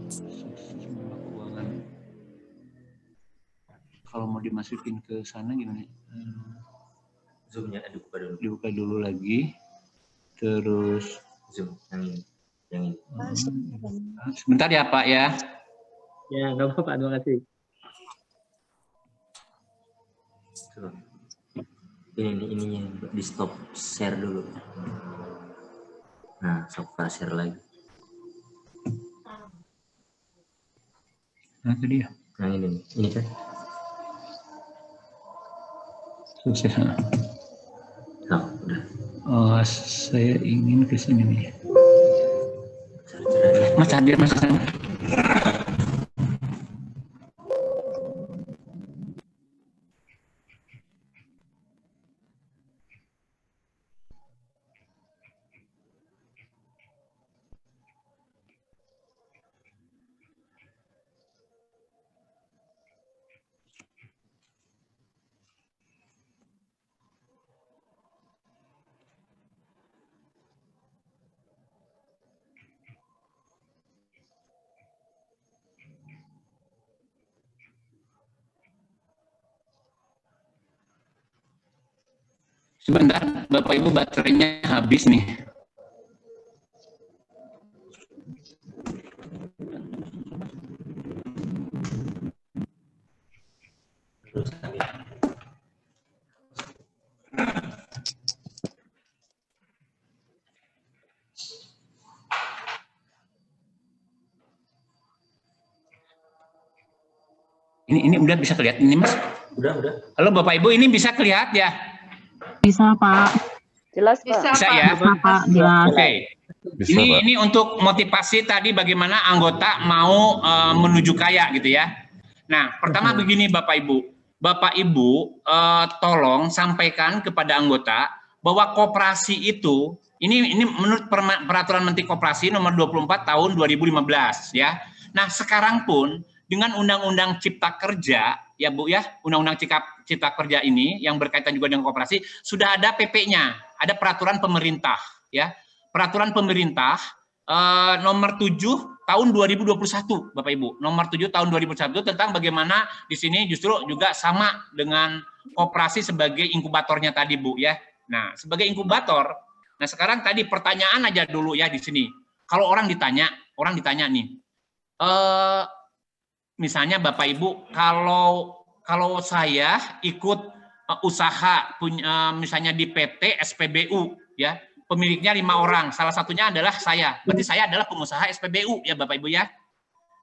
Sukses mengelola keuangan. Kalau mau dimasukin ke sana gimana? Zoom-nya dibuka dulu. Dibuka dulu lagi. Terus Zoom yang ini. Sebentar ya Pak ya. Ya, nggak apa-apa, terima kasih. Ininya di stop share dulu. Nah, sok share lagi. Nah, itu dia. Nah, ini kan. Sukses. Nah, udah. Saya ingin ke sini nih. Mas hadir Mas. Sebentar, Bapak Ibu baterainya habis nih. Ini udah bisa kelihatan ini Mas? Udah. Halo Bapak Ibu, ini bisa kelihatan ya? Bisa Pak. Jelas Pak. Bisa ya? Bisa Pak. Jelas. Oke. Ini untuk motivasi tadi bagaimana anggota mau menuju kaya gitu ya. Nah, pertama begini Bapak Ibu. Bapak Ibu tolong sampaikan kepada anggota bahwa koperasi itu ini menurut peraturan Menteri Koperasi nomor 24 tahun 2015 ya. Nah, sekarang pun dengan Undang-Undang Cipta Kerja ya Bu ya, Undang-Undang Cipta Kerja ini yang berkaitan juga dengan koperasi sudah ada PP-nya, ada peraturan pemerintah ya. Peraturan pemerintah nomor 7 tahun 2021 Bapak Ibu, nomor 7 tahun 2021 tentang bagaimana di sini justru juga sama dengan koperasi sebagai inkubatornya tadi Bu ya. Nah, sebagai inkubator, nah sekarang tadi pertanyaan aja dulu ya di sini. Kalau orang ditanya nih, misalnya Bapak Ibu, kalau saya ikut usaha punya misalnya di PT SPBU ya, pemiliknya 5 orang, salah satunya adalah saya. Berarti saya adalah pengusaha SPBU ya Bapak Ibu ya.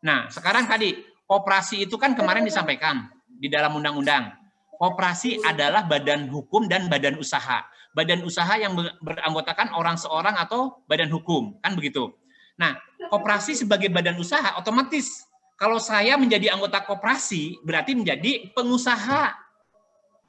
Nah, sekarang tadi koperasi itu kan kemarin disampaikan di dalam undang-undang. Koperasi adalah badan hukum dan badan usaha. Badan usaha yang beranggotakan orang seorang atau badan hukum, kan begitu. Nah, koperasi sebagai badan usaha otomatis kalau saya menjadi anggota koperasi berarti menjadi pengusaha.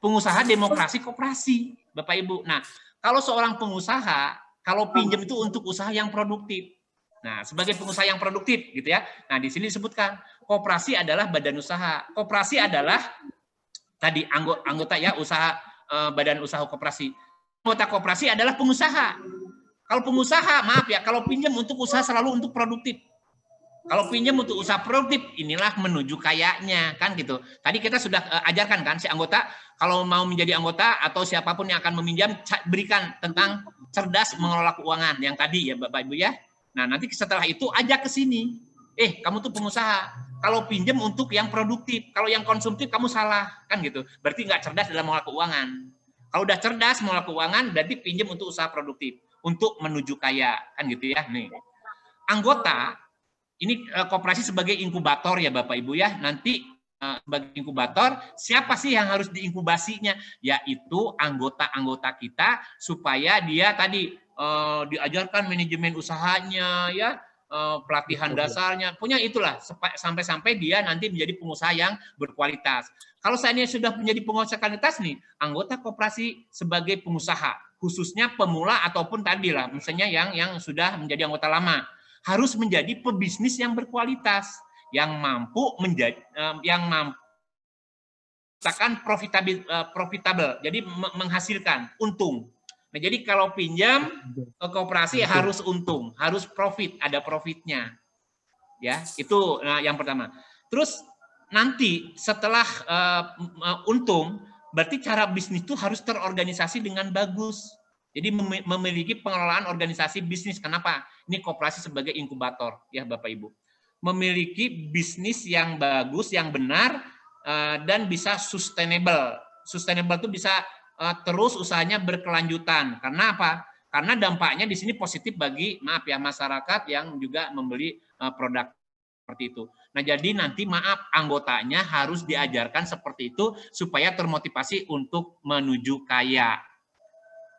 pengusaha demokrasi koperasi, Bapak Ibu. Nah, kalau seorang pengusaha, kalau pinjam itu untuk usaha yang produktif. Nah, sebagai pengusaha yang produktif gitu ya. Nah, di sini disebutkan koperasi adalah badan usaha. Koperasi adalah tadi anggota ya usaha badan usaha koperasi. Anggota koperasi adalah pengusaha. Kalau pengusaha, maaf ya, kalau pinjam untuk usaha selalu untuk produktif. Kalau pinjam untuk usaha produktif, inilah menuju kayanya, kan gitu. Tadi kita sudah ajarkan kan, si anggota kalau mau menjadi anggota atau siapapun yang akan meminjam, berikan tentang cerdas mengelola keuangan yang tadi ya Bapak Ibu ya. Nah nanti setelah itu ajak ke sini. Kamu tuh pengusaha. Kalau pinjam untuk yang produktif, kalau yang konsumtif kamu salah, kan gitu. Berarti nggak cerdas dalam mengelola keuangan. Kalau udah cerdas mengelola keuangan, berarti pinjam untuk usaha produktif, untuk menuju kaya, kan gitu ya. Nih, anggota ini koperasi sebagai inkubator ya Bapak Ibu ya. Nanti sebagai inkubator, siapa sih yang harus diinkubasinya? Yaitu anggota-anggota kita supaya dia tadi diajarkan manajemen usahanya ya, pelatihan dasarnya, punya itulah sampai-sampai dia nanti menjadi pengusaha yang berkualitas. Kalau seandainya sudah menjadi pengusaha kualitas nih, anggota koperasi sebagai pengusaha, khususnya pemula ataupun tadi lah, misalnya yang sudah menjadi anggota lama, harus menjadi pebisnis yang berkualitas, yang mampu menjadi profitable, jadi menghasilkan untung. Nah, jadi kalau pinjam ke koperasi harus untung, harus profit, ada profitnya. Ya, itu yang pertama. Terus nanti setelah untung, berarti cara bisnis itu harus terorganisasi dengan bagus. Jadi memiliki pengelolaan organisasi bisnis. Kenapa? Ini koperasi sebagai inkubator, ya Bapak Ibu. Memiliki bisnis yang bagus, yang benar, dan bisa sustainable. Sustainable itu bisa terus usahanya berkelanjutan. Karena apa? Karena dampaknya di sini positif bagi, maaf ya, masyarakat yang juga membeli produk seperti itu. Nah, jadi nanti maaf, anggotanya harus diajarkan seperti itu supaya termotivasi untuk menuju kaya.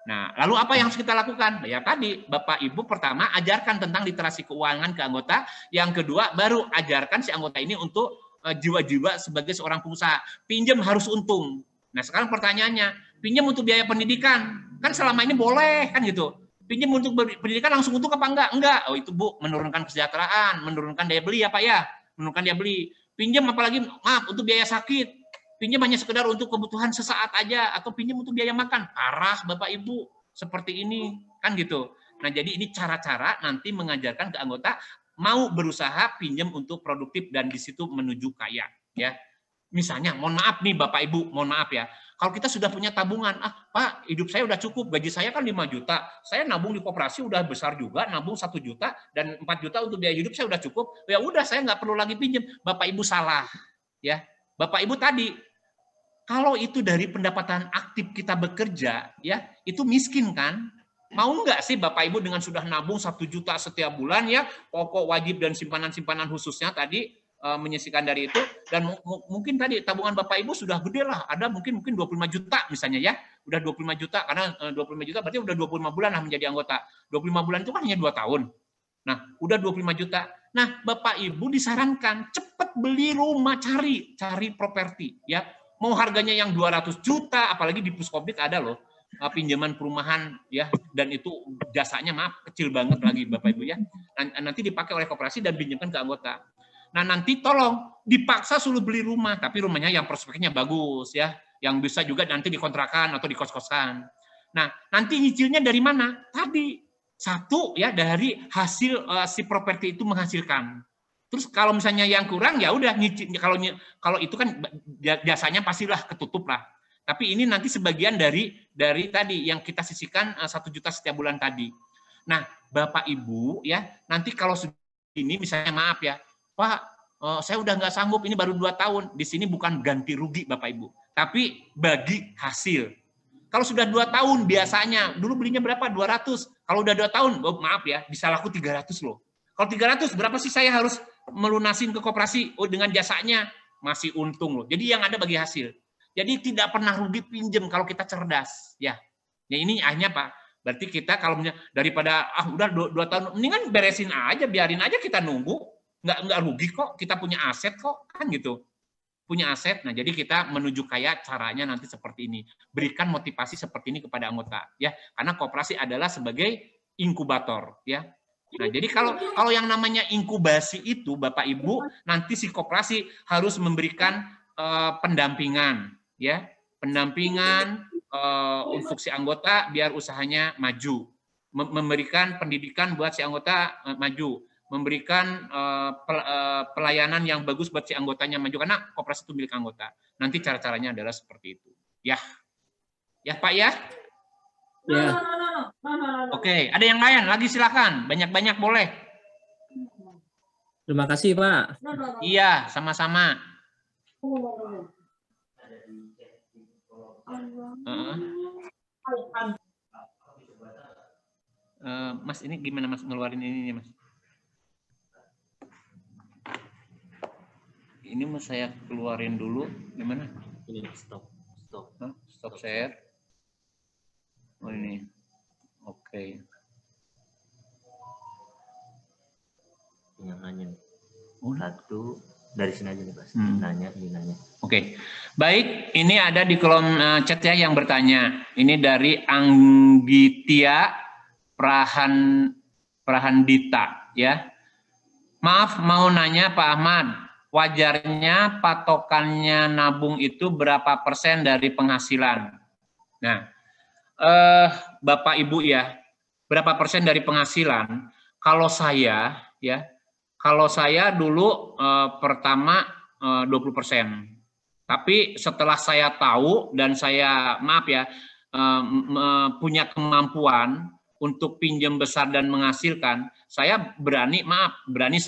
Nah, lalu apa yang harus kita lakukan? Ya tadi, Bapak Ibu pertama ajarkan tentang literasi keuangan ke anggota, yang kedua baru ajarkan si anggota ini untuk jiwa-jiwa sebagai seorang pengusaha. Pinjam harus untung. Nah, sekarang pertanyaannya, pinjam untuk biaya pendidikan, kan selama ini boleh kan gitu. Pinjam untuk pendidikan langsung untung apa enggak? Enggak. Oh, itu Bu, menurunkan kesejahteraan, menurunkan daya beli ya Pak ya. Menurunkan daya beli. Pinjam apalagi maaf untuk biaya sakit. Pinjam hanya sekedar untuk kebutuhan sesaat aja, atau pinjam untuk biaya makan. Parah Bapak Ibu, seperti ini, kan gitu. Nah, jadi ini cara-cara nanti mengajarkan ke anggota mau berusaha pinjam untuk produktif dan di situ menuju kaya, ya. Misalnya, mohon maaf nih Bapak Ibu, mohon maaf ya. Kalau kita sudah punya tabungan, Pak, hidup saya udah cukup, gaji saya kan 5 juta. Saya nabung di koperasi udah besar juga, nabung 1 juta dan 4 juta untuk biaya hidup saya udah cukup. Ya udah, saya nggak perlu lagi pinjam. Bapak Ibu salah, ya. Bapak Ibu tadi, kalau itu dari pendapatan aktif kita bekerja, ya itu miskin kan? Mau nggak sih Bapak Ibu dengan sudah nabung 1 juta setiap bulan ya, pokok wajib dan simpanan-simpanan khususnya tadi menyisihkan dari itu, dan mungkin tadi tabungan Bapak Ibu sudah gede lah, ada mungkin 25 juta misalnya ya, udah 25 juta karena 25 juta berarti udah 25 bulan lah menjadi anggota. 25 bulan itu kan hanya 2 tahun. Nah, udah 25 juta. Nah, Bapak Ibu disarankan cepat beli rumah, cari properti ya. Mau harganya yang 200 juta, apalagi di Puskobit ada loh pinjaman perumahan ya, dan itu jasanya maaf kecil banget lagi Bapak Ibu ya. Nanti dipakai oleh koperasi dan pinjamkan ke anggota. Nah, nanti tolong dipaksa suruh beli rumah, tapi rumahnya yang prospeknya bagus ya, yang bisa juga nanti dikontrakan atau dikos-kosan. Nah, nanti nyicilnya dari mana? Tadi satu ya dari hasil si properti itu menghasilkan. Terus kalau misalnya yang kurang ya udah nyicil, kalau itu kan jasanya pastilah ketutup lah. Tapi ini nanti sebagian dari tadi yang kita sisihkan 1 juta setiap bulan tadi. Nah, Bapak Ibu ya, nanti kalau ini misalnya maaf ya, Pak, saya udah nggak sanggup, ini baru 2 tahun. Di sini bukan ganti rugi Bapak Ibu, tapi bagi hasil. Kalau sudah 2 tahun biasanya, dulu belinya berapa? 200. Kalau udah 2 tahun, oh, maaf ya, bisa laku 300 loh. Kalau 300, berapa sih saya harus melunasin ke koperasi? Oh, dengan jasanya masih untung loh. Jadi yang ada bagi hasil. Jadi tidak pernah rugi pinjam kalau kita cerdas. Ya ini akhirnya Pak. Berarti kita kalau daripada udah 2 tahun, mendingan beresin aja, biarin aja kita nunggu. Nggak rugi kok, kita punya aset kok, kan gitu. punya aset. Nah, jadi kita menuju kaya caranya nanti seperti ini. Berikan motivasi seperti ini kepada anggota, ya. Karena koperasi adalah sebagai inkubator, ya. Nah, jadi kalau yang namanya inkubasi itu, Bapak Ibu, nanti si koperasi harus memberikan pendampingan, ya, pendampingan untuk si anggota biar usahanya maju, memberikan pendidikan buat si anggota maju, memberikan pelayanan yang bagus buat si anggotanya maju, karena koperasi itu milik anggota. Nanti cara-caranya adalah seperti itu, ya, ya Pak ya. Ya. Oke, ada yang lain lagi silakan, banyak-banyak boleh. Terima kasih Pak. Iya, sama-sama. Mas, ini gimana Mas ngeluarin ini Mas? Ini mau saya keluarin dulu, gimana? Ini stop. Stop share. Oh ini, oke. Yang nanya. Satu dari sini aja nih Pak. Nanya. Oke, baik. Ini ada di kolom chat ya yang bertanya. Ini dari Anggitia Prahandita ya. Maaf mau nanya Pak Ahmad, wajarnya patokannya nabung itu berapa persen dari penghasilan? Nah, Bapak Ibu ya, berapa persen dari penghasilan? Kalau saya ya, kalau saya dulu pertama 20%. Tapi setelah saya tahu dan saya maaf ya punya kemampuan untuk pinjam besar dan menghasilkan, saya berani 100%.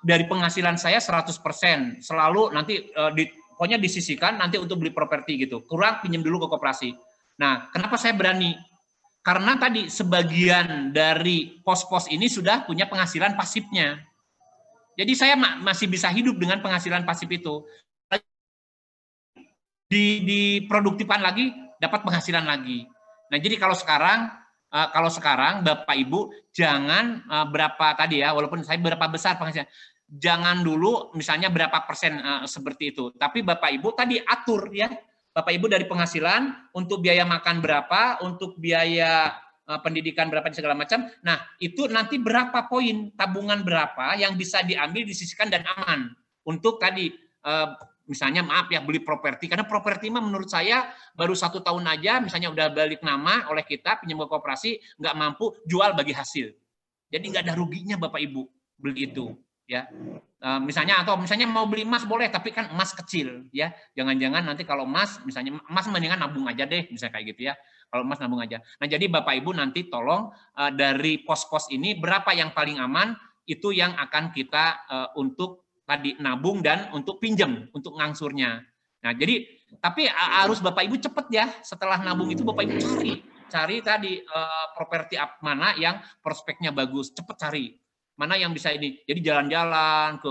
Dari penghasilan saya 100%, selalu nanti pokoknya disisihkan nanti untuk beli properti gitu. Kurang pinjam dulu ke koperasi. Nah, kenapa saya berani? Karena tadi sebagian dari pos-pos ini sudah punya penghasilan pasifnya. Jadi saya masih bisa hidup dengan penghasilan pasif itu. Diproduktifkan lagi, dapat penghasilan lagi. Nah, jadi kalau sekarang Bapak Ibu jangan berapa tadi ya, walaupun saya berapa besar penghasilan, jangan dulu misalnya berapa persen seperti itu. Tapi Bapak Ibu tadi atur ya. Bapak Ibu dari penghasilan untuk biaya makan berapa, untuk biaya pendidikan berapa segala macam. Nah, itu nanti berapa poin, tabungan berapa yang bisa diambil, disisihkan dan aman untuk tadi misalnya maaf ya beli properti, karena properti mah menurut saya baru 1 tahun aja misalnya udah balik nama oleh kita pinjam ke koperasi, nggak mampu jual bagi hasil. Jadi nggak ada ruginya Bapak Ibu beli itu ya. Misalnya atau misalnya mau beli emas boleh, tapi kan emas kecil ya. Jangan-jangan nanti kalau emas misalnya emas mendingan nabung aja deh, misalnya kayak gitu ya. Kalau emas nabung aja. Nah, jadi Bapak Ibu nanti tolong dari pos-pos ini berapa yang paling aman itu yang akan kita untuk tadi nabung dan untuk pinjam untuk ngangsurnya. Nah, jadi tapi harus Bapak Ibu cepet ya. Setelah nabung itu Bapak Ibu cari tadi properti mana yang prospeknya bagus, cepet cari. Mana yang bisa ini. Jadi jalan-jalan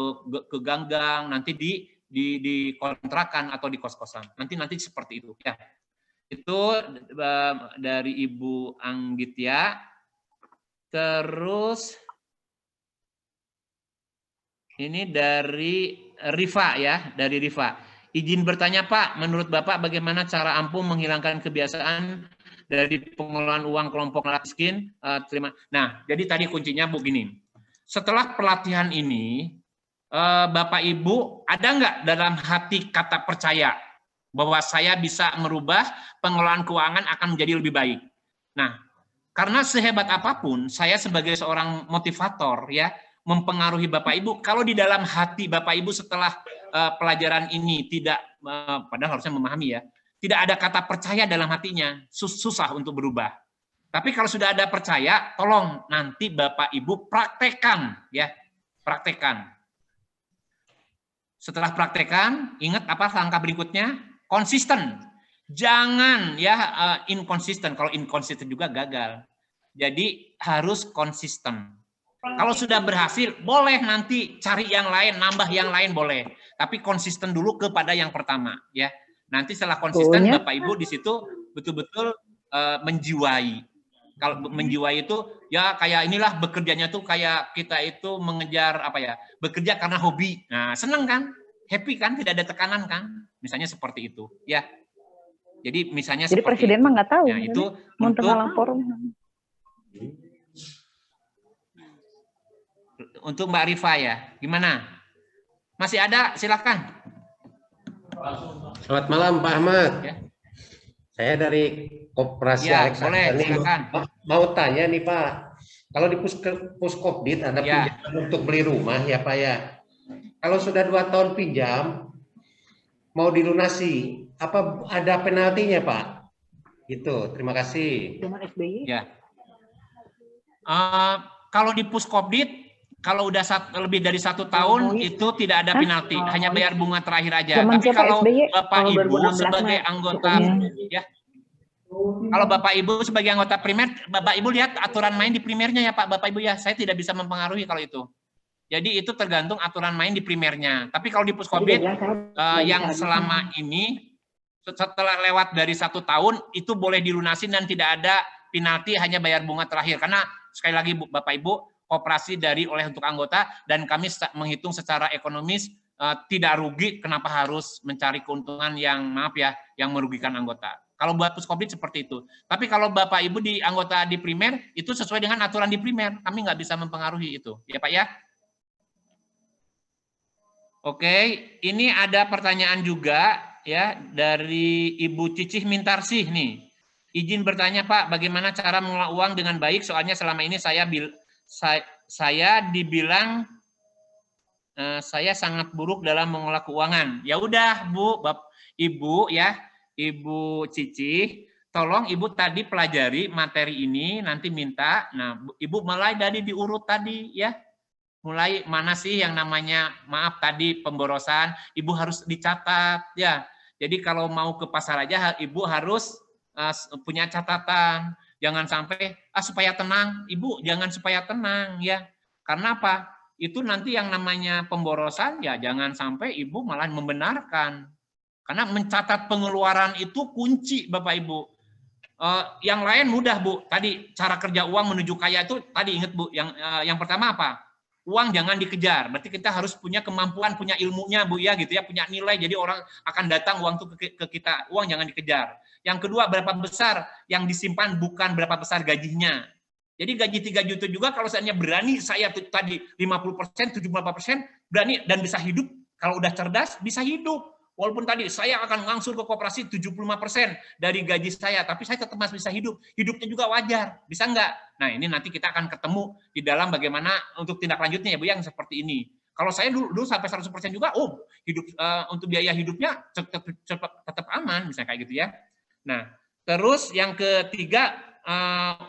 ke gang-gang, nanti di kontrakan atau di kos-kosan. Nanti seperti itu ya. Itu dari Ibu Anggitia. Terus ini dari Rifa ya, dari Rifa. Izin bertanya Pak, menurut Bapak bagaimana cara ampuh menghilangkan kebiasaan dari pengelolaan uang kelompok miskin? Nah, jadi tadi kuncinya begini. Setelah pelatihan ini, Bapak Ibu ada nggak dalam hati kata percaya bahwa saya bisa merubah pengelolaan keuangan akan menjadi lebih baik? Nah, karena sehebat apapun saya sebagai seorang motivator ya, mempengaruhi Bapak Ibu, kalau di dalam hati Bapak Ibu setelah pelajaran ini tidak, padahal harusnya memahami ya, tidak ada kata percaya dalam hatinya, susah untuk berubah. Tapi kalau sudah ada percaya, tolong nanti Bapak Ibu praktekkan ya, praktekkan. Setelah praktekkan, ingat apa langkah berikutnya? Konsisten. Jangan ya inkonsisten, kalau inkonsisten juga gagal. Jadi harus konsisten. Kalau sudah berhasil, boleh nanti cari yang lain, nambah yang lain boleh. Tapi konsisten dulu kepada yang pertama, ya. Nanti setelah konsisten, Bapak Ibu di situ betul-betul menjiwai. Kalau menjiwai itu, ya kayak inilah bekerjanya tuh kayak kita itu mengejar apa ya? Bekerja karena hobi. Nah, seneng kan? happy kan, tidak ada tekanan kan, misalnya seperti itu, ya. Jadi misalnya Jadi seperti presiden itu. mah nggak tahu. Ya, itu untuk Mbak Rifa ya, gimana? Masih ada, silakan. Selamat malam Pak Ahmad. Ya. Saya dari Koperasi Ya, Alexa. boleh, silakan. Mau tanya nih Pak, kalau di Puskopdit ada Ya. pinjaman untuk beli rumah ya Pak ya. Kalau sudah 2 tahun pinjam, mau dilunasi, apa ada penaltinya Pak? Gitu, terima kasih. Ya. Kalau di Puskopdit, kalau udah lebih dari 1 tahun itu tidak ada penalti, hanya bayar bunga terakhir aja. Tapi kalau Bapak Ibu sebagai anggota, ya, kalau Bapak Ibu sebagai anggota primer, Bapak Ibu lihat aturan main di primernya ya Pak, Bapak Ibu ya. Saya tidak bisa mempengaruhi kalau itu. Jadi itu tergantung aturan main di primernya. Tapi kalau di Puskopdit yang selama ini setelah lewat dari 1 tahun itu boleh dilunasi dan tidak ada penalti, hanya bayar bunga terakhir. Karena sekali lagi Bapak Ibu, koperasi dari oleh untuk anggota dan kami menghitung secara ekonomis tidak rugi. Kenapa harus mencari keuntungan yang maaf ya, yang merugikan anggota? Kalau buat Puskopdit seperti itu. Tapi kalau Bapak Ibu di anggota di primer itu sesuai dengan aturan di primer, kami nggak bisa mempengaruhi itu, ya Pak ya. Oke, ini ada pertanyaan juga ya dari Ibu Cicih Mintarsih nih. Izin bertanya Pak, bagaimana cara mengelola uang dengan baik? Soalnya selama ini saya dibilang saya sangat buruk dalam mengelola keuangan. Ya udah Bu, Ibu ya, Ibu Cicih, tolong Ibu tadi pelajari materi ini, nanti minta. Nah, Ibu mulai dari diurut tadi ya. Mulai mana sih yang namanya, maaf tadi pemborosan, Ibu harus dicatat ya. Jadi kalau mau ke pasar aja Ibu harus punya catatan. Jangan sampai supaya tenang, Ibu jangan supaya tenang ya. Karena apa? Itu nanti yang namanya pemborosan ya jangan sampai Ibu malah membenarkan. Karena mencatat pengeluaran itu kunci Bapak Ibu. Yang lain mudah Bu. Tadi cara kerja uang menuju kaya itu tadi ingat Bu. Yang pertama apa? Uang jangan dikejar, berarti kita harus punya kemampuan, punya ilmunya Bu ya gitu ya, punya nilai, jadi orang akan datang uang itu ke kita. Uang jangan dikejar. Yang kedua, berapa besar yang disimpan, bukan berapa besar gajinya. Jadi gaji 3 juta juga kalau seandainya berani saya tadi 50%, 78% berani dan bisa hidup, kalau udah cerdas bisa hidup. Walaupun tadi saya akan langsung ke koperasi 75% dari gaji saya, tapi saya tetap masih bisa hidup. Hidupnya juga wajar, bisa enggak? Nah ini nanti kita akan ketemu di dalam bagaimana untuk tindak lanjutnya ya Bu yang seperti ini. Kalau saya dulu sampai 100% juga, hidup untuk biaya hidupnya tetap aman, misalnya kayak gitu ya. Nah terus yang ketiga,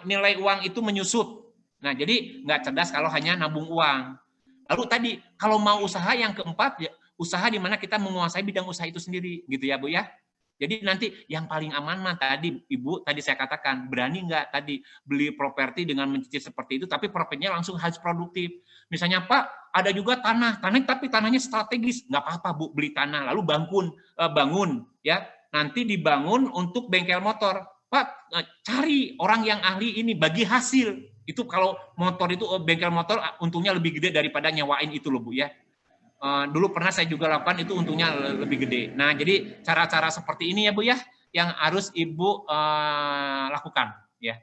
nilai uang itu menyusut. Nah jadi nggak cerdas kalau hanya nabung uang. Lalu tadi kalau mau usaha yang keempat ya, usaha di mana kita menguasai bidang usaha itu sendiri, gitu ya Bu ya. Jadi nanti yang paling aman mah tadi Ibu tadi saya katakan berani nggak tadi beli properti dengan mencicil seperti itu, tapi profitnya langsung harus produktif. Misalnya Pak ada juga tanah tapi tanahnya strategis, nggak apa-apa Bu beli tanah lalu bangun ya nanti dibangun untuk bengkel motor. Pak cari orang yang ahli ini bagi hasil itu kalau motor itu bengkel motor untungnya lebih gede daripada nyewain itu loh Bu ya. Dulu pernah saya juga lakukan itu untungnya lebih gede. Nah, jadi cara-cara seperti ini ya Bu ya, yang harus Ibu lakukan ya.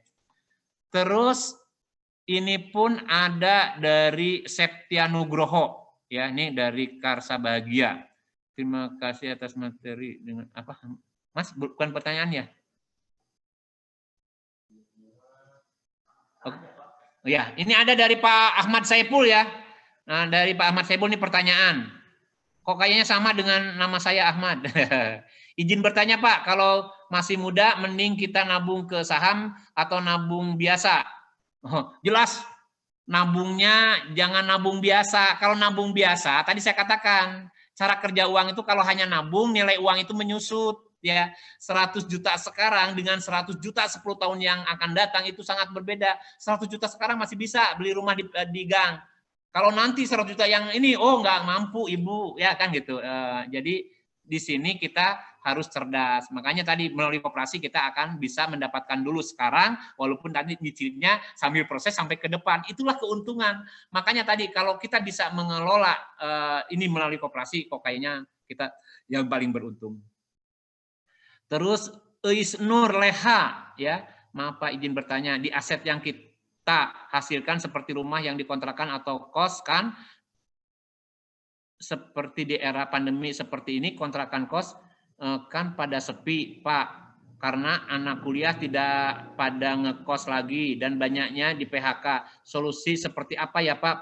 Terus ini pun ada dari Septianugroho ya, ini dari Karsa Bahagia. Terima kasih atas materi dengan apa? Mas, bukan pertanyaan ya? Oh ya, ini ada dari Pak Ahmad Saipul ya. Nah, dari Pak Ahmad Saipul ini pertanyaan. Kok kayaknya sama dengan nama saya Ahmad. Izin bertanya Pak, kalau masih muda mending kita nabung ke saham atau nabung biasa? Jelas, nabungnya jangan nabung biasa. Kalau nabung biasa, tadi saya katakan, cara kerja uang itu kalau hanya nabung, nilai uang itu menyusut. Ya, 100 juta sekarang dengan 100 juta 10 tahun yang akan datang itu sangat berbeda. 100 juta sekarang masih bisa beli rumah di gang. Kalau nanti 100 juta yang ini, nggak mampu Ibu, ya kan gitu. Jadi di sini kita harus cerdas. Makanya tadi melalui koperasi kita akan bisa mendapatkan dulu sekarang, walaupun tadi nyicilnya sambil proses sampai ke depan. Itulah keuntungan. Makanya tadi kalau kita bisa mengelola ini melalui koperasi, kok kayaknya kita yang paling beruntung. Terus Isnur Leha, ya, maaf Pak izin bertanya, di aset yang kita hasilkan seperti rumah yang dikontrakan atau kos kan, seperti di era pandemi seperti ini kontrakan kos kan pada sepi Pak, karena anak kuliah tidak pada ngekos lagi dan banyaknya di PHK. Solusi seperti apa ya Pak?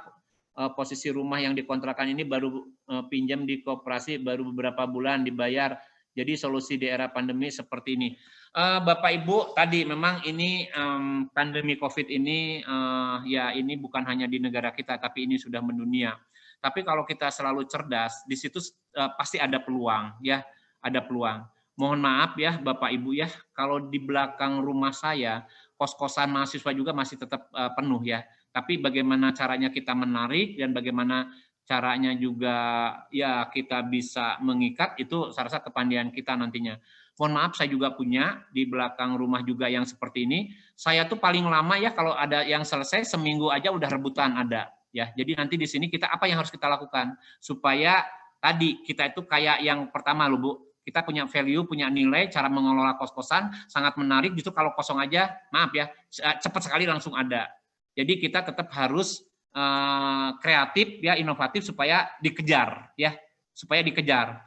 Posisi rumah yang dikontrakan ini baru pinjam di koperasi baru beberapa bulan dibayar. Jadi solusi di era pandemi seperti ini. Bapak Ibu, tadi memang ini pandemi COVID ini ya ini bukan hanya di negara kita tapi ini sudah mendunia. Tapi kalau kita selalu cerdas, di situ pasti ada peluang, ya, ada peluang. Mohon maaf ya, Bapak Ibu ya, kalau di belakang rumah saya kos-kosan mahasiswa juga masih tetap penuh ya. Tapi bagaimana caranya kita menarik dan bagaimana caranya juga ya kita bisa mengikat itu saya rasa kepandaian kita nantinya. Mohon maaf, saya juga punya di belakang rumah juga yang seperti ini. Saya tuh paling lama ya kalau ada yang selesai seminggu aja udah rebutan ada. Ya, jadi nanti di sini kita apa yang harus kita lakukan supaya tadi kita itu kayak yang pertama loh Bu, kita punya value, punya nilai, cara mengelola kos-kosan sangat menarik. Justru kalau kosong aja, maaf ya, cepat sekali langsung ada. Jadi kita tetap harus kreatif ya, inovatif supaya dikejar ya, supaya dikejar.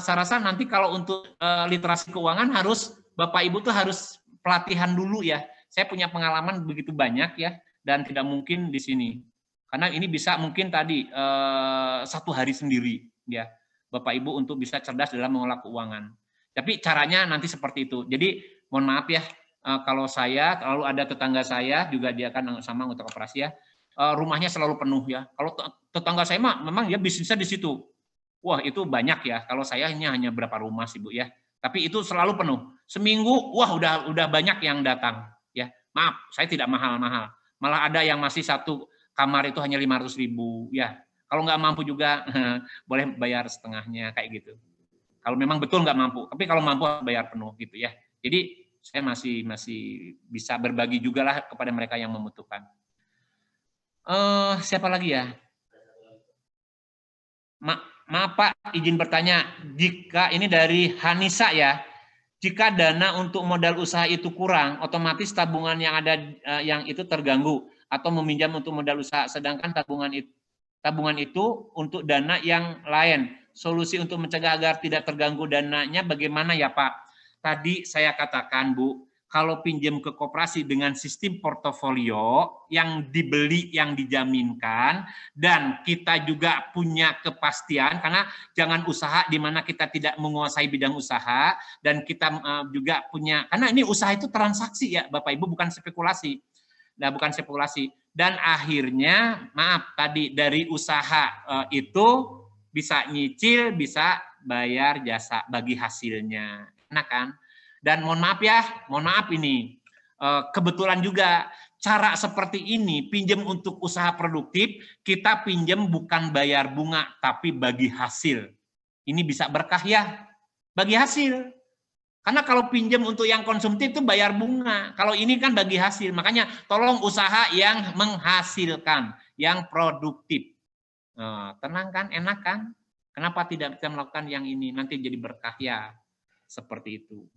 Saya rasa nanti kalau untuk literasi keuangan harus Bapak Ibu tuh harus pelatihan dulu ya. Saya punya pengalaman begitu banyak ya, dan tidak mungkin di sini. Karena ini bisa mungkin tadi 1 hari sendiri ya Bapak Ibu untuk bisa cerdas dalam mengelola keuangan. Tapi caranya nanti seperti itu. Jadi mohon maaf ya kalau saya, kalau ada tetangga saya juga dia kan sama anggota koperasi ya, rumahnya selalu penuh ya. Kalau tetangga saya mah memang ya bisnisnya di situ. Wah itu banyak ya. Kalau saya hanya berapa rumah sih Bu ya. Tapi itu selalu penuh. Seminggu wah udah banyak yang datang ya. Maaf saya tidak mahal-mahal. Malah ada yang masih satu kamar itu hanya 500.000 ya. Kalau nggak mampu juga boleh bayar setengahnya kayak gitu. Kalau memang betul nggak mampu, tapi kalau mampu bayar penuh gitu ya. Jadi saya masih bisa berbagi juga lah kepada mereka yang membutuhkan. Siapa lagi ya? Maaf Pak, izin bertanya. Jika ini dari Hanisa ya. Jika dana untuk modal usaha itu kurang, otomatis tabungan yang ada yang itu terganggu. Atau meminjam untuk modal usaha, sedangkan tabungan itu untuk dana yang lain. Solusi untuk mencegah agar tidak terganggu dananya bagaimana ya Pak? Tadi saya katakan Bu, kalau pinjam ke koperasi dengan sistem portofolio yang dibeli, yang dijaminkan, dan kita juga punya kepastian, karena jangan usaha di mana kita tidak menguasai bidang usaha, dan kita juga punya, karena ini usaha itu transaksi ya Bapak Ibu, bukan spekulasi. Nah, bukan spekulasi. Dan akhirnya, maaf, tadi dari usaha itu bisa nyicil, bisa bayar jasa bagi hasilnya. Enak kan? Dan mohon maaf ya, mohon maaf ini. Kebetulan juga cara seperti ini, pinjam untuk usaha produktif, kita pinjam bukan bayar bunga, tapi bagi hasil. Ini bisa berkah ya, bagi hasil. Karena kalau pinjam untuk yang konsumtif itu bayar bunga. Kalau ini kan bagi hasil. Makanya tolong usaha yang menghasilkan, yang produktif. Tenang kan, enak kan? Kenapa tidak bisa melakukan yang ini? Nanti jadi berkah ya. Seperti itu.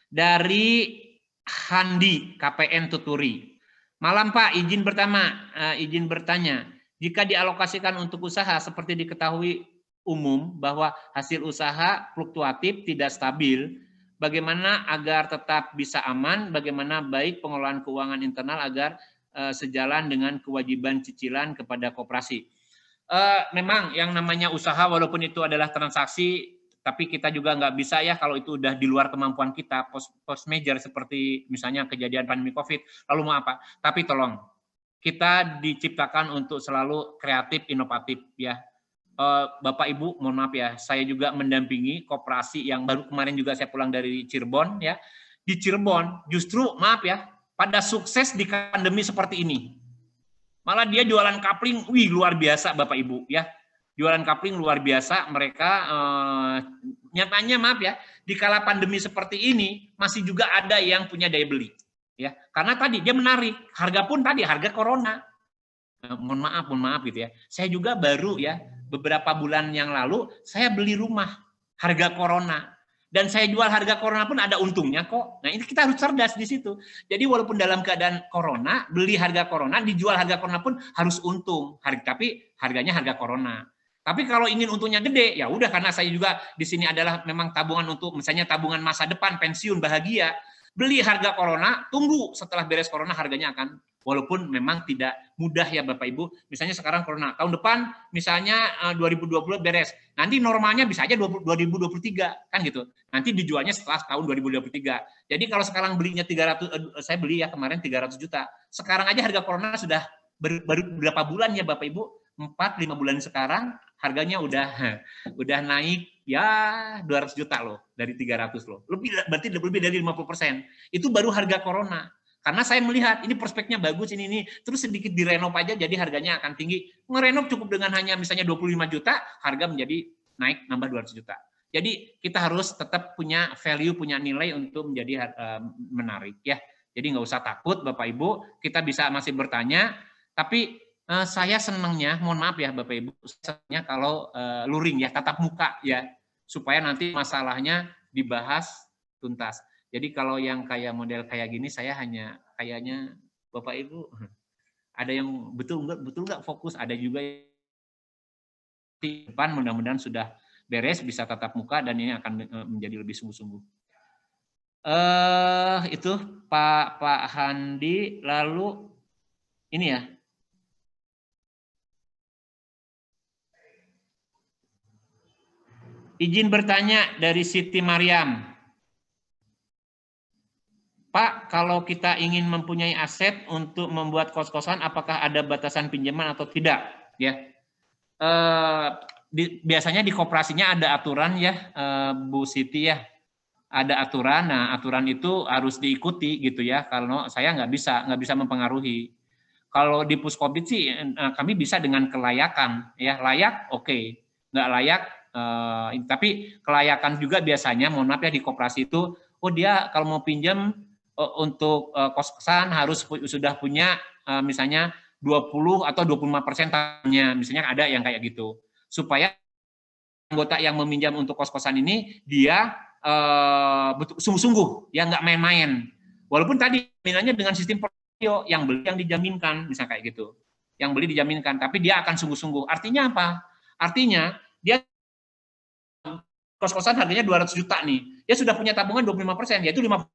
Dari Handi, KPN Tuturi. Malam Pak, izin bertanya. Jika dialokasikan untuk usaha seperti diketahui umum bahwa hasil usaha fluktuatif tidak stabil, bagaimana agar tetap bisa aman, bagaimana baik pengelolaan keuangan internal agar sejalan dengan kewajiban cicilan kepada koperasi. Memang yang namanya usaha walaupun itu adalah transaksi, tapi kita juga nggak bisa ya kalau itu udah di luar kemampuan kita, post major seperti misalnya kejadian pandemi COVID, lalu mau apa? Tapi tolong, kita diciptakan untuk selalu kreatif, inovatif ya. Bapak Ibu, mohon maaf ya, saya juga mendampingi koperasi yang baru kemarin juga saya pulang dari Cirebon ya. Di Cirebon justru maaf ya, pada sukses di pandemi seperti ini. Malah dia jualan kapling, wih luar biasa Bapak Ibu ya. Jualan kapling luar biasa mereka. Nyatanya maaf ya, di kala pandemi seperti ini masih juga ada yang punya daya beli. Ya, karena tadi dia menarik, harga pun tadi harga corona. Mohon maaf gitu ya. Saya juga baru ya beberapa bulan yang lalu saya beli rumah harga corona. Dan saya jual harga corona pun ada untungnya kok. Nah ini kita harus cerdas di situ. Jadi walaupun dalam keadaan corona, beli harga corona, dijual harga corona pun harus untung. Tapi harganya harga corona. Tapi kalau ingin untungnya gede, ya udah karena saya juga di sini adalah memang tabungan untuk misalnya tabungan masa depan, pensiun, bahagia. Beli harga corona, tunggu setelah beres corona harganya akan, walaupun memang tidak mudah ya Bapak Ibu. Misalnya sekarang corona, tahun depan misalnya 2020 beres. Nanti normalnya bisa aja 2023 kan gitu. Nanti dijualnya setelah tahun 2023. Jadi kalau sekarang belinya 300, saya beli ya kemarin 300 juta. Sekarang aja harga corona sudah baru berapa bulan ya Bapak Ibu? 4-5 bulan sekarang harganya udah naik ya 200 juta loh dari 300 loh. Berarti lebih dari 50%. Itu baru harga corona. Karena saya melihat ini prospeknya bagus ini terus sedikit direnov aja jadi harganya akan tinggi. Ngerenov cukup dengan hanya misalnya 25 juta, harga menjadi naik nambah 200 juta. Jadi kita harus tetap punya value, punya nilai untuk menjadi menarik ya. Jadi nggak usah takut Bapak Ibu, kita bisa masih bertanya, tapi saya senangnya, mohon maaf ya Bapak Ibu, senangnya kalau luring ya, tatap muka ya, supaya nanti masalahnya dibahas tuntas. Jadi kalau yang kayak model kayak gini, saya hanya kayaknya Bapak Ibu ada yang betul nggak fokus, ada juga di depan mudah-mudahan sudah beres bisa tatap muka dan ini akan menjadi lebih sungguh-sungguh. Itu Pak Handi, lalu ini ya. Izin bertanya dari Siti Mariam. Pak, kalau kita ingin mempunyai aset untuk membuat kos-kosan, apakah ada batasan pinjaman atau tidak? Ya, biasanya di koperasinya ada aturan ya, Bu Siti ya, ada aturan. Nah, aturan itu harus diikuti gitu ya. Kalau saya nggak bisa mempengaruhi. Kalau di Puskobit sih, kami bisa dengan kelayakan, ya layak, oke, nggak layak. Tapi kelayakan juga biasanya, mohon maaf ya di koperasi itu, oh dia kalau mau pinjam untuk kos-kosan harus sudah punya misalnya 20 atau 25% tanahnya, misalnya ada yang kayak gitu, supaya anggota yang meminjam untuk kos-kosan ini dia sungguh-sungguh, ya nggak main-main. Walaupun tadi jaminannya dengan sistem portfolio, yang beli yang dijaminkan, misalnya kayak gitu, yang beli dijaminkan, tapi dia akan sungguh-sungguh. Artinya apa? Artinya dia kos-kosan harganya 200 juta nih, dia sudah punya tabungan 25%, yaitu 50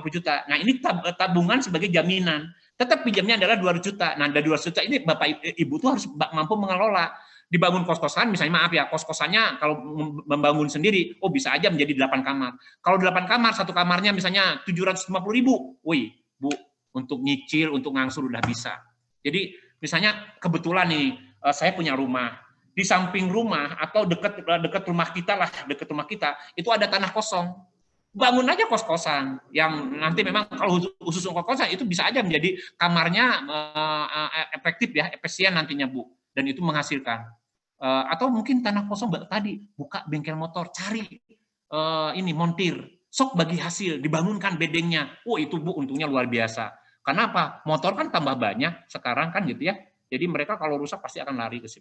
juta. Nah ini tabungan sebagai jaminan. Tetap pinjamnya adalah 200 juta. Nah dari 200 juta ini Bapak Ibu tuh harus mampu mengelola. Dibangun kos-kosan, misalnya maaf ya, kos-kosannya kalau membangun sendiri, oh bisa aja menjadi 8 kamar. Kalau 8 kamar, satu kamarnya misalnya 750.000, wih Bu, untuk nyicil, untuk ngangsur udah bisa. Jadi misalnya kebetulan nih, saya punya rumah, di samping rumah atau dekat rumah kita lah, dekat rumah kita itu ada tanah kosong, bangun aja kos-kosan yang nanti memang kalau khusus kos-kosan itu bisa aja menjadi kamarnya efektif ya, efisien nantinya Bu, dan itu menghasilkan. Atau mungkin tanah kosong tadi buka bengkel motor, cari ini montir, sok bagi hasil, dibangunkan bedengnya, itu Bu untungnya luar biasa. Kenapa? Motor kan tambah banyak sekarang kan gitu ya. Jadi mereka kalau rusak pasti akan lari ke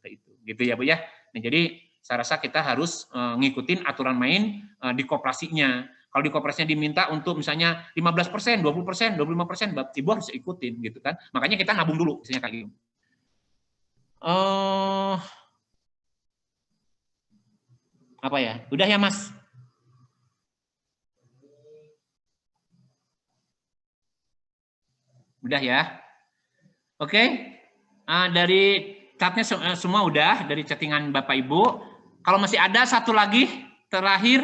itu, gitu ya Bu ya. Nah, jadi saya rasa kita harus ngikutin aturan main di koperasinya. Kalau di koperasinya diminta untuk misalnya 15%, 20%, 25%, Ibu harus ikutin gitu kan. Makanya kita nabung dulu, misalnya kayak gitu. Apa ya? Udah ya Mas? Udah ya? Oke. Dari chatnya semua udah, dari chattingan Bapak Ibu. Kalau masih ada satu lagi terakhir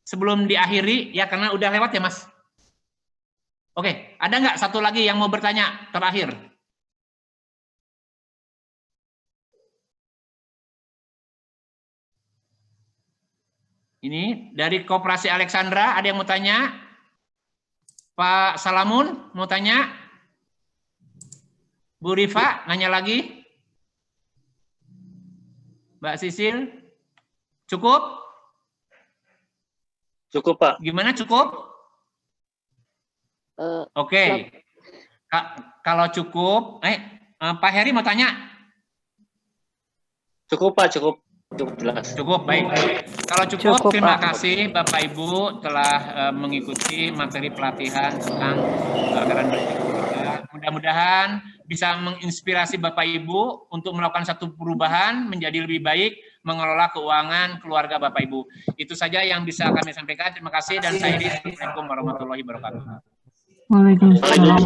sebelum diakhiri ya, karena udah lewat ya Mas. Oke, ada nggak satu lagi yang mau bertanya terakhir? Ini dari Koperasi Alexandra, ada yang mau tanya? Pak Salamun mau tanya? Bu Rifa nanya lagi? Mbak Sisil, cukup? Cukup, Pak. Gimana cukup? Oke. Kalau cukup, Pak Heri mau tanya? Cukup, Pak, cukup. Cukup jelas. Cukup, baik. Kalau cukup, terima kasih Bapak Ibu telah mengikuti materi pelatihan tentang anggaran belanja keluarga. Mudah-mudahan bisa menginspirasi Bapak Ibu untuk melakukan satu perubahan menjadi lebih baik mengelola keuangan keluarga Bapak Ibu. Itu saja yang bisa kami sampaikan. Terima kasih dan saya akhiri. Assalamualaikum warahmatullahi wabarakatuh. Waalaikumsalam.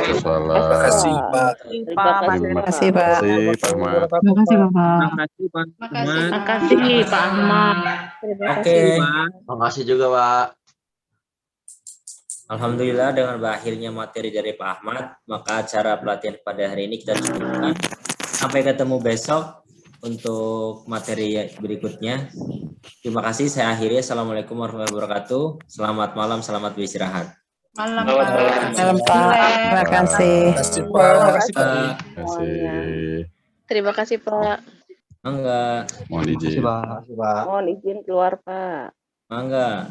Terima kasih Pak. Terima kasih Pak. Terima kasih, Bapak. Terima kasih Pak Ahmad. Oke. Terima kasih juga, Pak. Alhamdulillah dengan berakhirnya materi dari Pak Ahmad, maka acara pelatihan pada hari ini kita cukupkan. Sampai ketemu besok untuk materi berikutnya. Terima kasih, saya akhiri. Assalamualaikum warahmatullahi wabarakatuh. Selamat malam, selamat beristirahat. Malam Pak. Terima kasih. Terima kasih Pak. Terima kasih Pak. Mangga. Mohon izin. Mohon izin keluar Pak. Mangga.